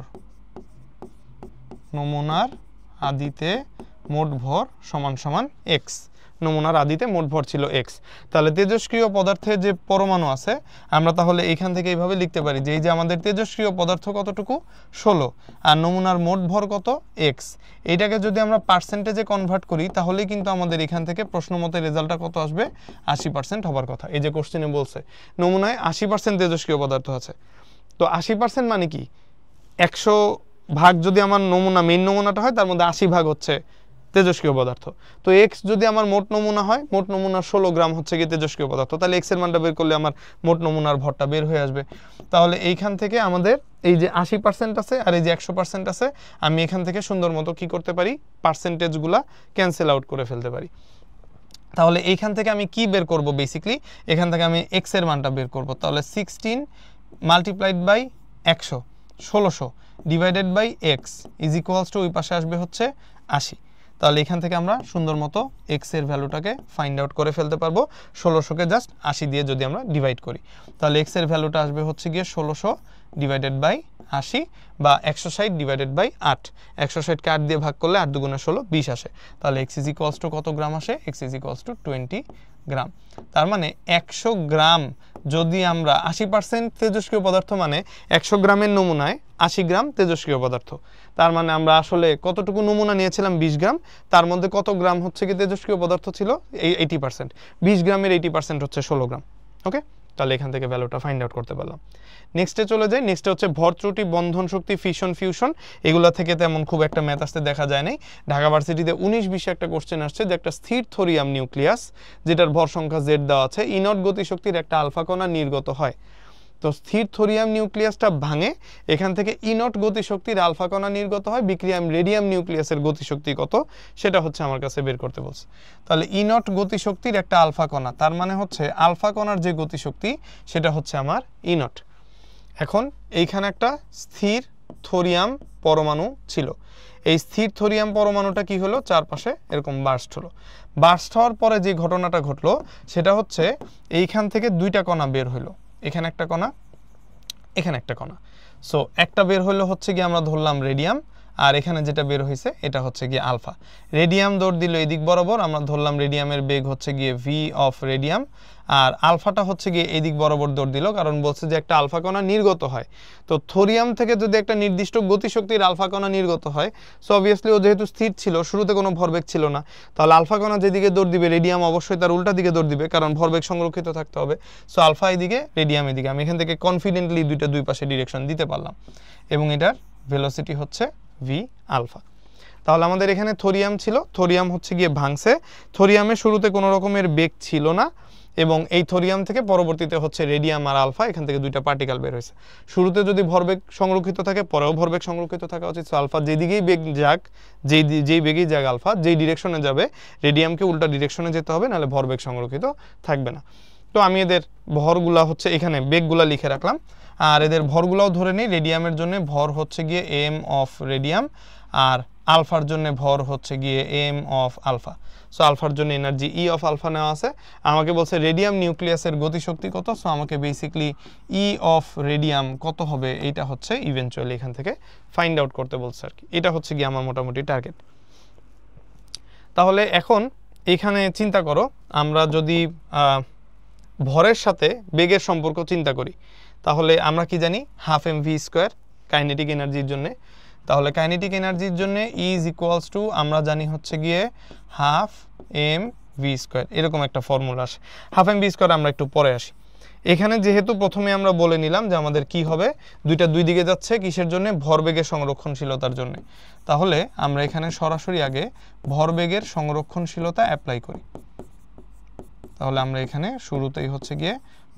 নমুনার আদিতে মোট ভর সমান সমান x, নমুনার আদিতে মোট ভর ছিল x। তাহলে তেজস্ক্রিয় পদার্থের যে পরমাণু আছে আমরা তাহলে এইখান থেকে এইভাবে লিখতে পারি যে এই যে আমাদের তেজস্ক্রিয় পদার্থ কতটুকু? 16, আর নমুনার মোট ভর কত? x। এইটাকে যদি আমরা পার্সেন্টেজে কনভার্ট করি তাহলেই কিন্তু আমাদের এখান থেকে প্রশ্ন মতে রেজাল্টটা কত আসবে? 80% হবার কথা। এই যে কোশ্চেনে বলছে নমুনায় 80% তেজস্ক্রিয় পদার্থ আছে, তো 80% মানে কি? 100 ভাগ যদি আমার নমুনা, মেইন নমুনাটা হয়, তার মধ্যে 80 ভাগ হচ্ছে তেজস্ক্রিয় পদার্থ। তো x যদি আমার মোট নমুনা হয়, মোট নমুনার 16 গ্রাম হচ্ছে গিয়ে তেজস্ক্রিয় পদার্থ, তাহলে x এর মানটা বের করলে আমার মোট নমুনার ভরটা বের হয়ে আসবে। তাহলে এইখান থেকে আমাদের এই যে 80% আছে আর এই যে 100% আছে, আমি এখান থেকে সুন্দর মতো কি করতে পারি? পার্সেন্টেজগুলা ক্যান্সেল আউট করে ফেলতে পারি। তাহলে এইখান থেকে আমি কি বের করব? বেসিক্যালি এখান থেকে আমি x এর মানটা বের করব। তাহলে 16 multiplied by 100, 1600 divided by x is equals to ওই পাশে আসবে হচ্ছে 80। তাহলে এখান থেকে আমরা সুন্দর মতো x এর ভ্যালুটাকে ফাইন্ড আউট করে ফেলতে পারবো। 1600কে জাস্ট 80 দিয়ে যদি আমরা ডিভাইড করি, তাহলে x এর ভ্যালুটা আসবে হচ্ছে গিয়ে 1600 ডিভাইডেড বাই 80 বা 160 ডিভাইডেড বাই 8, 160কে 8 দিয়ে ভাগ করলে 8 দুগুণে 16 20 আসে। তাহলে x ইজ ইকুয়ালস টু কত গ্রাম আসে? x ইজ ইকুয়ালস টু 20 গ্রাম। তার মানে 100 গ্রাম যদি আমরা 80% তেজস্ক্রিয় পদার্থ মানে 100 গ্রামের নমুনায় 80 গ্রাম তেজস্ক্রিয় পদার্থ। তার মানে আমরা আসলে কতটুকু নমুনা নিয়েছিলাম? 20 গ্রাম। তার মধ্যে কত গ্রাম হচ্ছে কি তেজস্ক্রিয় পদার্থ ছিল? এই 80%। 20 গ্রামের 80% হচ্ছে 16 গ্রাম। ওকে, তাহলে এখান থেকে ভ্যালুটা ফাইন্ড আউট করতে পারলাম। নেক্সটে চলে যাই। নেক্সটে হচ্ছে ভর ত্রুটি, বন্ধন শক্তি, ফিশন, ফিউশন। এগুলা থেকে তেমন খুব একটা ম্যাথ আসতে দেখা যায় নাই। ঢাকা ভার্সিটিতে 19-20 একটা কোশ্চেন আসছে যে একটা স্থির থোরিয়াম নিউক্লিয়াস যেটার ভর সংখ্যা Z দেওয়া আছে, ইনট গতিশক্তির একটা আলফা কণা নির্গত হয়। তো স্থির থোরিয়াম নিউক্লিয়াসটা ভাঙে, এখান থেকে ইনট গতিশক্তির আলফা কণা নির্গত হয়। বিক্রিয়াম রেডিয়াম নিউক্লিয়াসের গতিশক্তি কত সেটা হচ্ছে আমার কাছে বের করতে বলছে। তাহলে ইনট গতিশক্তির একটা আলফা কণা, তার মানে হচ্ছে আলফা কণার যে গতিশক্তি সেটা হচ্ছে আমার ইনট। এখন এইখানে একটা স্থির থোরিয়াম পরমাণু ছিল। এই স্থির থোরিয়াম পরমাণুটা কি হলো? চারপাশে এরকম বার্স্ট হলো। বার্স্ট হওয়ার পরে যে ঘটনাটা ঘটলো সেটা হচ্ছে এইখান থেকে দুইটা কণা বের হলো। এখানে একটা কণা, এখানে একটা কণা। সো একটা বের হলো হচ্ছে কি আমরা ধরলাম রেডিয়াম, আর এখানে যেটা বের হয়েছে এটা হচ্ছে গিয়ে আলফা। রেডিয়াম দৌড় দিল এদিক বরাবর, আমরা ধরলাম রেডিয়ামের বেগ হচ্ছে গিয়ে ভি অফ রেডিয়াম, আর আলফাটা হচ্ছে গিয়ে এদিক বরাবর দৌড় দিল, কারণ বলছে যে একটা আলফা কণা নির্গত হয়। তো থোরিয়াম থেকে যদি একটা নির্দিষ্ট গতিশক্তির আলফা কণা নির্গত হয়, সো অবভিয়াসলি ও যেহেতু স্থির ছিল, শুরুতে কোনো ভরবেগ ছিল না, তাহলে আলফা কণা যেদিকে দৌড় দিবে রেডিয়াম অবশ্যই তার উল্টা দিকে দৌড় দিবে, কারণ ভরবেগ সংরক্ষিত থাকতে হবে। সো আলফা এদিকে, রেডিয়াম এদিকে। আমি এখান থেকে কনফিডেন্টলি দুই পাশে ডিরেকশন দিতে পারলাম, এবং এটার ভেলোসিটি হচ্ছে ভি আলফা। তাহলে আমাদের এখানে থোরিয়াম ছিল, থোরিয়াম হচ্ছে গিয়ে ভাঙছে। থোরিয়ামে শুরুতে কোনো রকমের বেগ ছিল না, এবং এই থোরিয়াম থেকে পরবর্তীতে হচ্ছে রেডিয়াম আর আলফা, এখান থেকে দুইটা পার্টিকেল বের হয়েছে। শুরুতে যদি ভরবেগ সংরক্ষিত থাকে, পরেও ভরবেগ সংরক্ষিত থাকা উচিত। সো আলফা যেদিকেই বেগ যাক, যেই বেগেই যাক আলফা, যেই ডিরেকশনে যাবে রেডিয়ামকে উল্টা ডিরেকশনে যেতে হবে, নাহলে ভরবেগ সংরক্ষিত থাকবে না। তো আমি এদের ভরগুলা হচ্ছে এখানে বেগগুলা লিখে রাখলাম, আর এদের ভরগুলাও ধরে নিই। রেডিয়ামের জন্য ভর হচ্ছে গিয়ে এম অফ রেডিয়াম, আর আলফার জন্য ভর হচ্ছে গিয়ে এম অফ আলফা। সো আলফার জন্য এনার্জি ই অফ আলফা নেওয়া আছে। আমাকে বলছে রেডিয়াম নিউক্লিয়াসের গতিশক্তি কত, সো আমাকে বেসিকলি ই অফ রেডিয়াম কত হবে এইটা হচ্ছে ইভেনচুয়ালি এখান থেকে ফাইন্ড আউট করতে বলছে আর কি। এটা হচ্ছে গিয়ে আমার মোটামুটি টার্গেট। তাহলে এখন এখানে চিন্তা করো, আমরা যদি ভরের সাথে বেগের সম্পর্ক চিন্তা করি, তাহলে আমরা কি জানি? Half M V square kinetic এনার্জির জন্য। তাহলে কাইনেটিক এনার্জির জন্য ই ইজ ইকুয়ালস টু আমরা জানি হচ্ছে গিয়ে হাফ এম ভি স্কোয়ার, এরকম একটা ফর্মুলা আসে। হাফ এম ভি স্কোয়ার আমরা একটু পরে আসি। এখানে যেহেতু প্রথমে আমরা বলে নিলাম যে আমাদের কি হবে, দুইটা দুই দিকে যাচ্ছে, কিসের জন্য? ভরবেগের সংরক্ষণশীলতার জন্য। তাহলে আমরা এখানে সরাসরি আগে ভরবেগের সংরক্ষণশীলতা অ্যাপ্লাই করি। তাহলে আমরা এখানে শুরুতেই হচ্ছে গিয়ে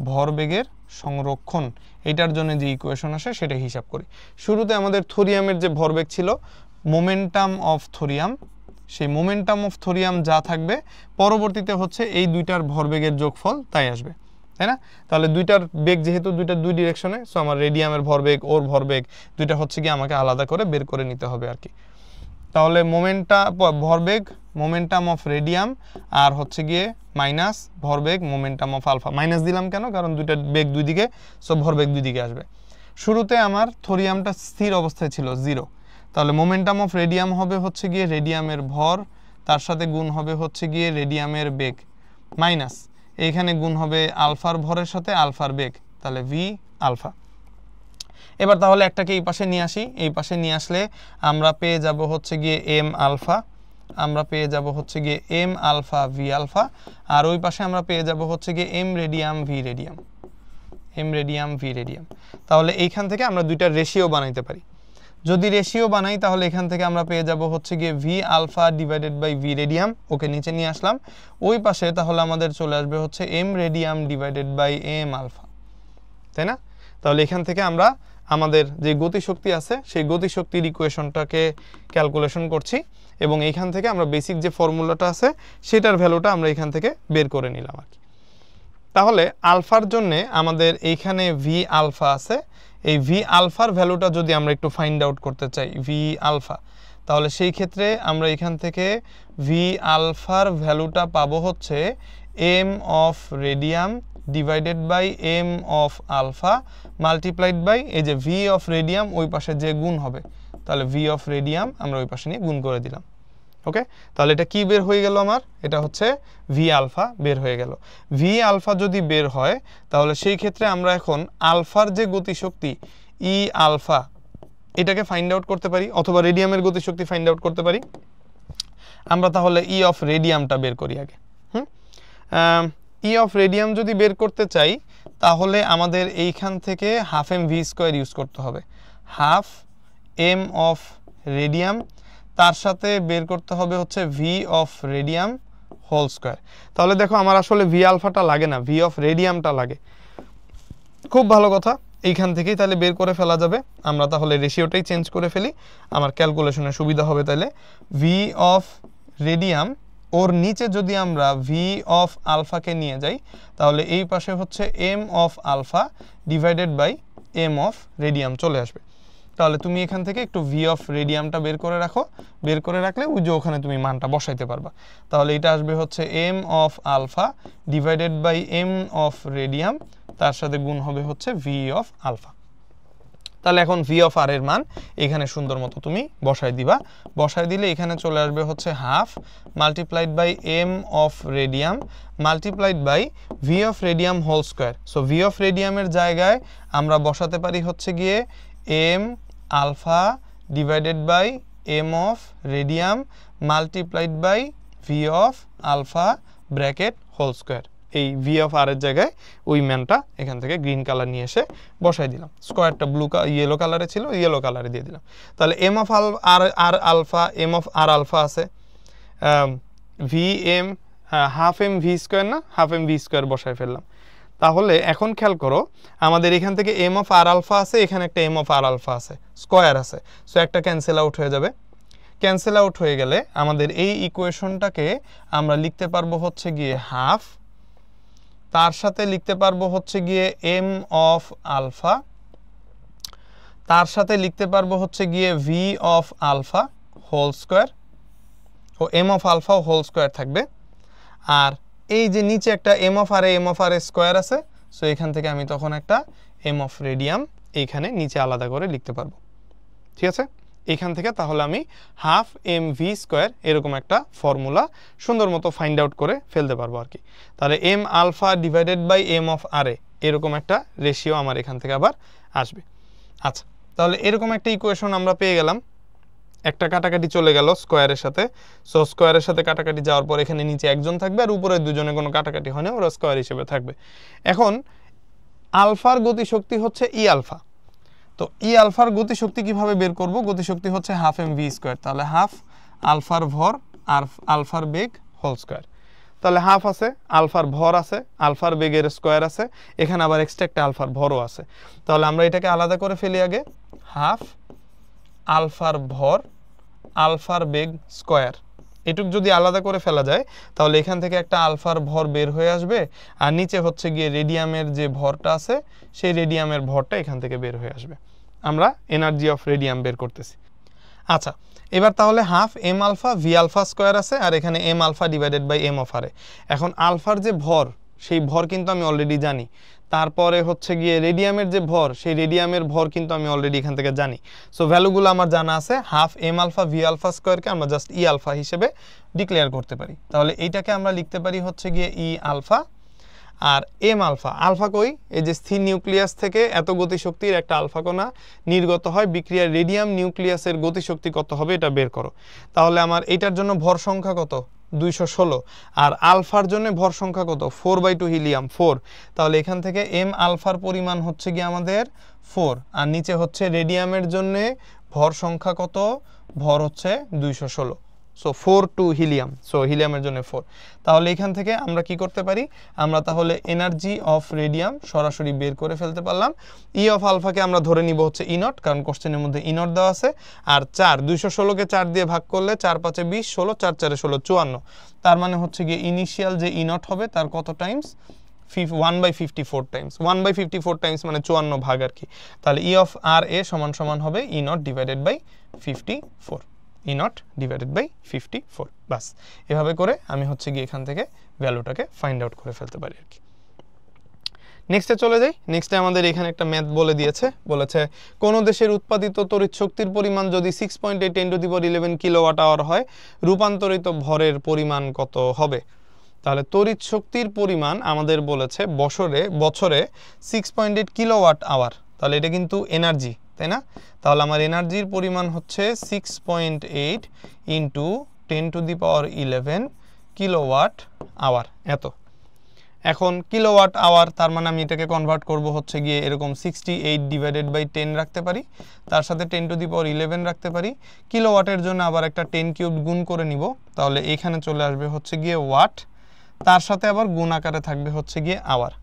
ভরবেগের সংরক্ষণ, এটার জন্য যে ইকুয়েশন আসে সেটা হিসাব করি। শুরুতে আমাদের থোরিয়ামের যে ভরবেগ ছিল, মোমেন্টাম অফ থোরিয়াম, সেই মোমেন্টাম অফ থোরিয়াম যা থাকবে পরবর্তীতে হচ্ছে এই দুইটার ভরবেগের যোগফল তাই আসবে, তাই না? তাহলে দুইটার বেগ যেহেতু দুই ডিরেকশনে, সো আমার রেডিয়ামের ভরবেগ, ওর ভরবেগ দুইটা হচ্ছে গিয়ে আমাকে আলাদা করে বের করে নিতে হবে আর কি। তাহলে ভরবেগ মোমেন্টাম অফ রেডিয়াম, আর হচ্ছে গিয়ে মাইনাস ভরবেগ মোমেন্টাম অফ আলফা। মাইনাস দিলাম কেন? কারণ দুইটা বেগ দুই দিকে, সো ভরবেগ দুই দিকে আসবে। শুরুতে আমার থোরিয়ামটা স্থির অবস্থায় ছিল 0, তাহলে মোমেন্টাম অফ রেডিয়াম হবে হচ্ছে গিয়ে রেডিয়ামের ভর, তার সাথে গুণ হবে হচ্ছে গিয়ে রেডিয়ামের বেগ, মাইনাস এইখানে গুণ হবে আলফার ভরের সাথে আলফার বেগ, তাহলে ভি আলফা। এবার তাহলে একটাকে এই পাশে নিয়ে আসি। এই পাশে নিয়ে আসলে আমরা পেয়ে যাব হচ্ছে গিয়ে এম আলফা, আমরা পেয়ে যাব হচ্ছে গিয়ে এম আলফা ভি আলফা, আর ওই পাশে আমরা পেয়ে যাব হচ্ছে গিয়ে M radium V radium, M radium V radium. তাহলে এইখান থেকে আমরা দুইটা রেশিও বানাইতে পারি। যদি রেশিও বানাই তাহলে এখান থেকে আমরা পেয়ে যাব হচ্ছে গিয়ে V alpha divided by V radium, okay নিচে নিয়ে আসলাম। ওই পাশে তাহলে আমাদের চলে আসবে হচ্ছে M radium divided by M alpha, তাই না? তাহলে এখান থেকে আমরা আমাদের যে গতিশক্তি আছে সেই গতিশক্তির ইকুয়েশনটাকে ক্যালকুলেশন করছি, এবং এইখান থেকে আমরা বেসিক যে ফর্মুলাটা আছে সেটার ভ্যালুটা আমরা এখান থেকে বের করে নিলাম আর কি। তাহলে আলফার জন্যে আমাদের এইখানে ভি আলফা আছে, এই ভি আলফার ভ্যালুটা যদি আমরা একটু ফাইন্ড আউট করতে চাই ভি আলফা, তাহলে সেই ক্ষেত্রে আমরা এখান থেকে ভি আলফার ভ্যালুটা পাবো হচ্ছে M of radium divided by M of alpha multiplied by এই যে ভি অফ রেডিয়াম ওই পাশে যে গুণ হবে, তাহলে ভি অফ রেডিয়াম আমরা ওই পাশে নিয়ে গুণ করে দিলাম। ওকে, তাহলে এটা কি বের হয়ে গেল আমার? এটা হচ্ছে ভি আলফা বের হয়ে গেল। ভি আলফা যদি বের হয় তাহলে সেই ক্ষেত্রে আমরা এখন আলফার যে গতিশক্তি ই আলফা এটাকে ফাইন্ড আউট করতে পারি, অথবা রেডিয়ামের গতিশক্তি ফাইন্ড আউট করতে পারি। আমরা তাহলে ই অফ রেডিয়ামটা বের করি আগে। ই অফ রেডিয়াম যদি বের করতে চাই তাহলে আমাদের এইখান থেকে half M V square use করতে হবে। হাফ এম অফ রেডিয়াম, তার সাথে বের করতে হবে হচ্ছে V of radium whole square. তাহলে দেখো আমার আসলে ভি আলফাটা লাগে না, ভি অফ রেডিয়ামটা লাগে। খুব ভালো কথা, এইখান থেকেই তাহলে বের করে ফেলা যাবে। আমরা তাহলে রেশিওটাই চেঞ্জ করে ফেলি, আমার ক্যালকুলেশনে সুবিধা হবে। তাহলে ভি অফ রেডিয়াম ওর নিচে যদি আমরা ভি অফ আলফাকে নিয়ে যাই তাহলে এই পাশে হচ্ছে M of alpha divided by M of radium চলে আসবে। তাহলে তুমি এখান থেকে একটু ভি অফ রেডিয়ামটা বের করে রাখো, বের করে রাখলে ওই যে ওখানে তুমি মানটা বসাইতে পারবা। তাহলে এটা আসবে হচ্ছে M of alpha divided by M of radium, তার সাথে গুণ হবে হচ্ছে ভি অফ আলফা। তাহলে এখন ভি অফ আর এর মান এখানে সুন্দর মতো তুমি বসাই দিবা। বসাই দিলে এখানে চলে আসবে হচ্ছে half multiplied by M of radium multiplied by V of radium whole square. So V of রেডিয়ামের জায়গায় আমরা বসাতে পারি হচ্ছে গিয়ে M alpha divided by M of radium multiplied by V of alpha bracket whole square. এই V of R এর জায়গায় ওই ম্যানটা এখান থেকে গ্রিন কালার নিয়ে এসে বসাই দিলাম। স্কোয়ারটা ইয়েলো কালারে ছিল, ইয়েলো কালারে দিয়ে দিলাম। তাহলে M of R alpha, M of R alpha আছে, V M half M V square না, হাফ এম ভি স্কোয়ার বসায় ফেললাম। তাহলে এখন খেয়াল করো আমাদের এখান থেকে এম অফ আর আলফা আছে, এখানে একটা এম অফ আর আলফা আছে, স্কোয়ার আছে। সো একটা ক্যান্সেল আউট হয়ে যাবে। ক্যান্সেল আউট হয়ে গেলে আমাদের এই ইকুয়েশনটাকে আমরা লিখতে পারবো হচ্ছে গিয়ে হাফ, তার সাথে লিখতে পারবো হচ্ছে গিয়ে এম অফ আলফা, তার সাথে লিখতে পারবো হচ্ছে গিয়ে V of alpha whole square, ও M of alpha whole square থাকবে। আর এই যে নিচে একটা M of R A square আছে, সো এখান থেকে আমি তখন একটা এম অফ রেডিয়াম এইখানে নিচে আলাদা করে লিখতে পারবো। ঠিক আছে, এখান থেকে তাহলে আমি হাফ এম ভি স্কোয়ার এরকম একটা ফর্মুলা সুন্দর মতো ফাইন্ড আউট করে ফেলতে পারবো আর কি। তাহলে M alpha divided by M of R এরকম একটা রেশিও আমার এখান থেকে আবার আসবে। আচ্ছা, তাহলে এরকম একটা ইকুয়েশন আমরা পেয়ে গেলাম। একটা কাটাকাটি চলে গেল স্কোয়ারের সাথে, সো স্কোয়ারের সাথে কাটাকাটি যাওয়ার পর এখানে নিচে একজন থাকবে আর উপরে দুজনে কোনো কাটাকাটি হয় না, ওরা স্কোয়ার হিসেবে থাকবে। এখন আলফার গতিশক্তি হচ্ছে ই আলফা। তো ই আলফার গতিশক্তি কিভাবে বের করব? গতিশক্তি হচ্ছে হাফ এম ভি স্কোয়ার। তাহলে হাফ আলফার ভর আর আলফার বেগ হোল স্কোয়ার। তাহলে হাফ আছে, আলফার ভর আছে, আলফার বেগের স্কোয়ার আছে, এখানে আবার এক্সট্রা একটা আলফার ভরও আছে। তাহলে আমরা এটাকে আলাদা করে ফেলি আগে। হাফ আলফার ভর আলফার বেগ স্কোয়ার, এটুক যদি আলাদা করে ফেলা যায় তাহলে এখান থেকে একটা আলফার ভর বের হয়ে আসবে, আর নিচে হচ্ছে গিয়ে রেডিয়ামের যে ভরটা আছে সেই রেডিয়ামের ভরটা এখান থেকে বের হয়ে আসবে। আমরা এনার্জি অফ রেডিয়াম বের করতেছি। আচ্ছা, এবার তাহলে half M alpha V alpha square আছে, আর এখানে M alpha divided by M of R. এখন আলফার যে ভর সেই ভর কিন্তু আমি অলরেডি জানি, তারপরে হচ্ছে গিয়ে রেডিয়ামের যে ভর সেই রেডিয়ামের ভর কিন্তু আমি অলরেডি এখান থেকে জানি। সো ভ্যালুগুলো আমার জানা আছে। Half M alpha V alpha স্কোয়ারকে আমরা জাস্ট ই আলফা হিসেবে ডিক্লেয়ার করতে পারি। তাহলে এইটাকে আমরা লিখতে পারি হচ্ছে গিয়ে ই আলফা, আর এম আলফা, আলফা কই, এই যে স্থির নিউক্লিয়াস থেকে এত গতিশক্তির একটা আলফা কণা নির্গত হয়, বিক্রিয়ার রেডিয়াম নিউক্লিয়াসের গতিশক্তি কত হবে এটা বের করো। তাহলে আমার এইটার জন্য ভর সংখ্যা কত? 216। আর আলফার জন্য ভর সংখ্যা কত? 4/2 হিলিয়াম 4। তাহলে এখান থেকে এম আলফার পরিমাণ হচ্ছে গিয়ে আমাদের 4, আর নিচে হচ্ছে রেডিয়ামের জন্য ভর সংখ্যা কত? ভর হচ্ছে 216। সো 4 হিলিয়াম, সো হিলিয়ামের জন্য 4। তাহলে এখান থেকে আমরা কি করতে পারি? আমরা তাহলে এনার্জি অফ রেডিয়াম সরাসরি বের করে ফেলতে পারলাম। ই অফ আলফাকে আমরা ধরে নিব হচ্ছে ই নট, কারণ কোশ্চেনের মধ্যে ই নট দেওয়া আছে। আর 4, 216কে 4 দিয়ে ভাগ করলে 4 5 20, 16, 4 4 16, 54। তার মানে হচ্ছে গিয়ে ইনিশিয়াল যে ই নট হবে তার কত টাইমস? 1/54 টাইমস। 1/54 টাইমস মানে 54 ভাগ আর কি। তাহলে ই অফ আর এ সমান সমান হবে E naught divided by 54, E naught divided by 54। বাস, এভাবে করে আমি হচ্ছে গিয়ে এখান থেকে ভ্যালুটাকে ফাইন্ড আউট করে ফেলতে পারি আর কি। নেক্সটে চলে যাই। নেক্সটে আমাদের এখানে একটা ম্যাথ বলে দিয়েছে, বলেছে কোন দেশের উৎপাদিত তড়িৎ শক্তির পরিমাণ যদি 6.8 10^11 কিলোওয়াট আওয়ার হয়, রূপান্তরিত ভরের পরিমাণ কত হবে? তাহলে তড়িৎ শক্তির পরিমাণ আমাদের বলেছে বছরে 6.8 কিলোওয়াট আওয়ার, তাহলে এটা কিন্তু এনার্জি, তাই না? তাহলে আমার এনার্জির পরিমাণ হচ্ছে 6.8 ইন্টু 10^11 কিলোওয়াট আওয়ার, এত। এখন কিলোওয়াট আওয়ার, তার মানে আমি এটাকে কনভার্ট করব হচ্ছে গিয়ে এরকম 68 ডিভাইডেড বাই 10 রাখতে পারি, তার সাথে 10^11 রাখতে পারি। কিলোওয়াটের জন্য আবার একটা 10 কিউব গুণ করে নিব, তাহলে এখানে চলে আসবে হচ্ছে গিয়ে ওয়াট, তার সাথে আবার গুণ আকারে থাকবে হচ্ছে গিয়ে আওয়ার।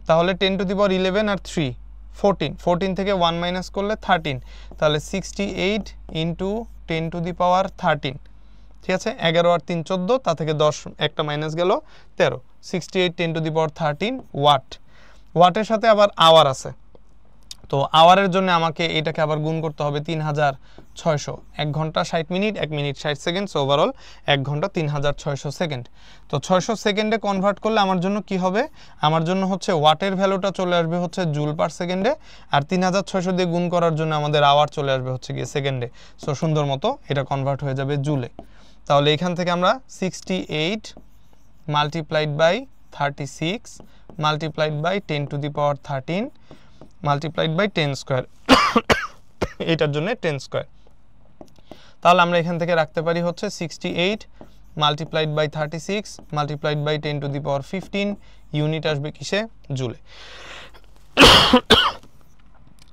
তাহলে 10^11 আর 3 14 থেকে 1 মাইনাস করলে 13, তাহলে 68 ইন্টু 10^13, ঠিক আছে? 11 আর 3 14, তা থেকে 10 একটা মাইনাস গেল 13, 68 10^13 ওয়াট। ওয়াটের সাথে আবার আওয়ার আছে, তো আওয়ারের জন্য আমাকে এটাকে আবার গুণ করতে হবে 3600। 1 ঘন্টা 60 মিনিট, 1 মিনিট 60 সেকেন্ড, ওভারঅল 1 ঘন্টা 3600 সেকেন্ড। তো 600 সেকেন্ডে কনভার্ট করলে আমার জন্য কি হবে? আমার জন্য হচ্ছে ওয়াটের ভ্যালুটা চলে আসবে হচ্ছে জুল পার সেকেন্ডে, আর 3600 দিয়ে গুণ করার জন্য আমাদের আওয়ার চলে আসবে হচ্ছে গিয়ে সেকেন্ডে। সো সুন্দর মতো এটা কনভার্ট হয়ে যাবে জুলে। তাহলে এখান থেকে আমরা 68 multiplied by 36 multiplied by 10^13 multiplied by 10 square, এটার জন্য 10 স্কোয়ার। তাহলে আমরা এখান থেকে রাখতে পারি হচ্ছে 68 multiplied by 36 multiplied by 10^15, unit আসবে কিসে? জুলে।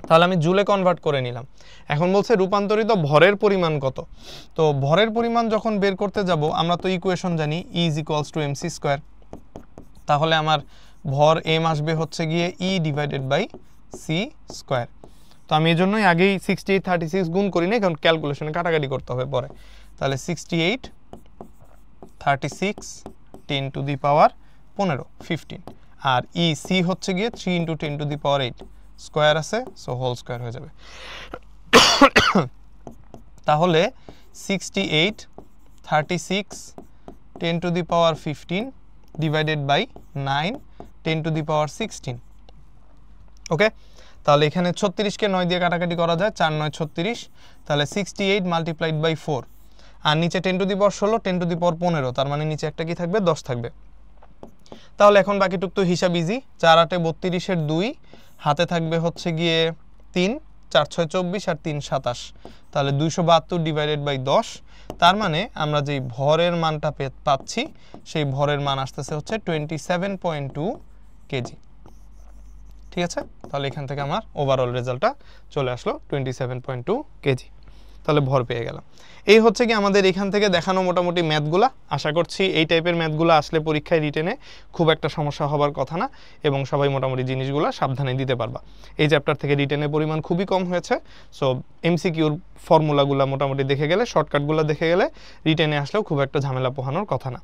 তাহলে আমি জুলে কনভার্ট করে নিলাম। এখন বলছে রূপান্তরিত ভরের পরিমাণ কত। তো ভরের পরিমাণ যখন বের করতে যাব, আমরা তো ইকুয়েশন জানি E = mc স্কোয়ার। তাহলে আমার ভর m আসবে হচ্ছে গিয়ে E divided by c square. তো আমি এই জন্যই আগেই 68 36 গুণ করি না, কারণ ক্যালকুলেশনে কাটাকাটি করতে হবে পরে। তাহলে 68 36 10^15 15, আর c হচ্ছে গিয়ে 3 ইন্টু 10^8 স্কোয়ার আছে, সো হোল স্কোয়ার হয়ে যাবে। তাহলে 68 36 10^15 ডিভাইডেড বাই 9 10^16। ওকে, তাহলে এখানে 36কে 9 দিয়ে কাটাকাটি করা যায়, 4 9 36, তাহলে 68 মাল্টিপ্লাইড বাই 4, আর নিচে 10^16 10^15, তার মানে নিচে একটা কি থাকবে? 10 থাকবে। তাহলে এখন বাকিটুক তো হিসাব ইজি, 4 8 32 এর 2, হাতে থাকবে হচ্ছে গিয়ে 3, 4 6 24 আর 3 27, তাহলে 272 ডিভাইডেড বাই 10, তার মানে আমরা যেই ভরের মানটা পাচ্ছি সেই ভরের মান আসতেছে হচ্ছে 27.2 কেজি। ঠিক আছে, তাহলে এখান থেকে আমার ওভারঅল রেজাল্টটা চলে আসলো 27.2 কেজি। তাহলে ভর পেয়ে গেলাম। এই হচ্ছে কি আমাদের এখান থেকে দেখানো মোটামুটি ম্যাথগুলা। আশা করছি এই টাইপের ম্যাথগুলো আসলে পরীক্ষায় রিটেনে খুব একটা সমস্যা হবার কথা না, এবং সবাই মোটামুটি জিনিসগুলো সাবধানে দিতে পারবা। এই চ্যাপ্টার থেকে রিটেনের পরিমাণ খুবই কম হয়েছে, সো এমসিকিউর ফর্মুলাগুলো মোটামুটি দেখে গেলে, শর্টকাটগুলো দেখে গেলে রিটেনে আসলেও খুব একটা ঝামেলা পোহানোর কথা না।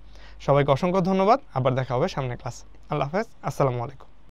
সবাইকে অসংখ্য ধন্যবাদ, আবার দেখা হবে সামনে ক্লাস। আল্লাহ হাফেজ, আসসালামু আলাইকুম।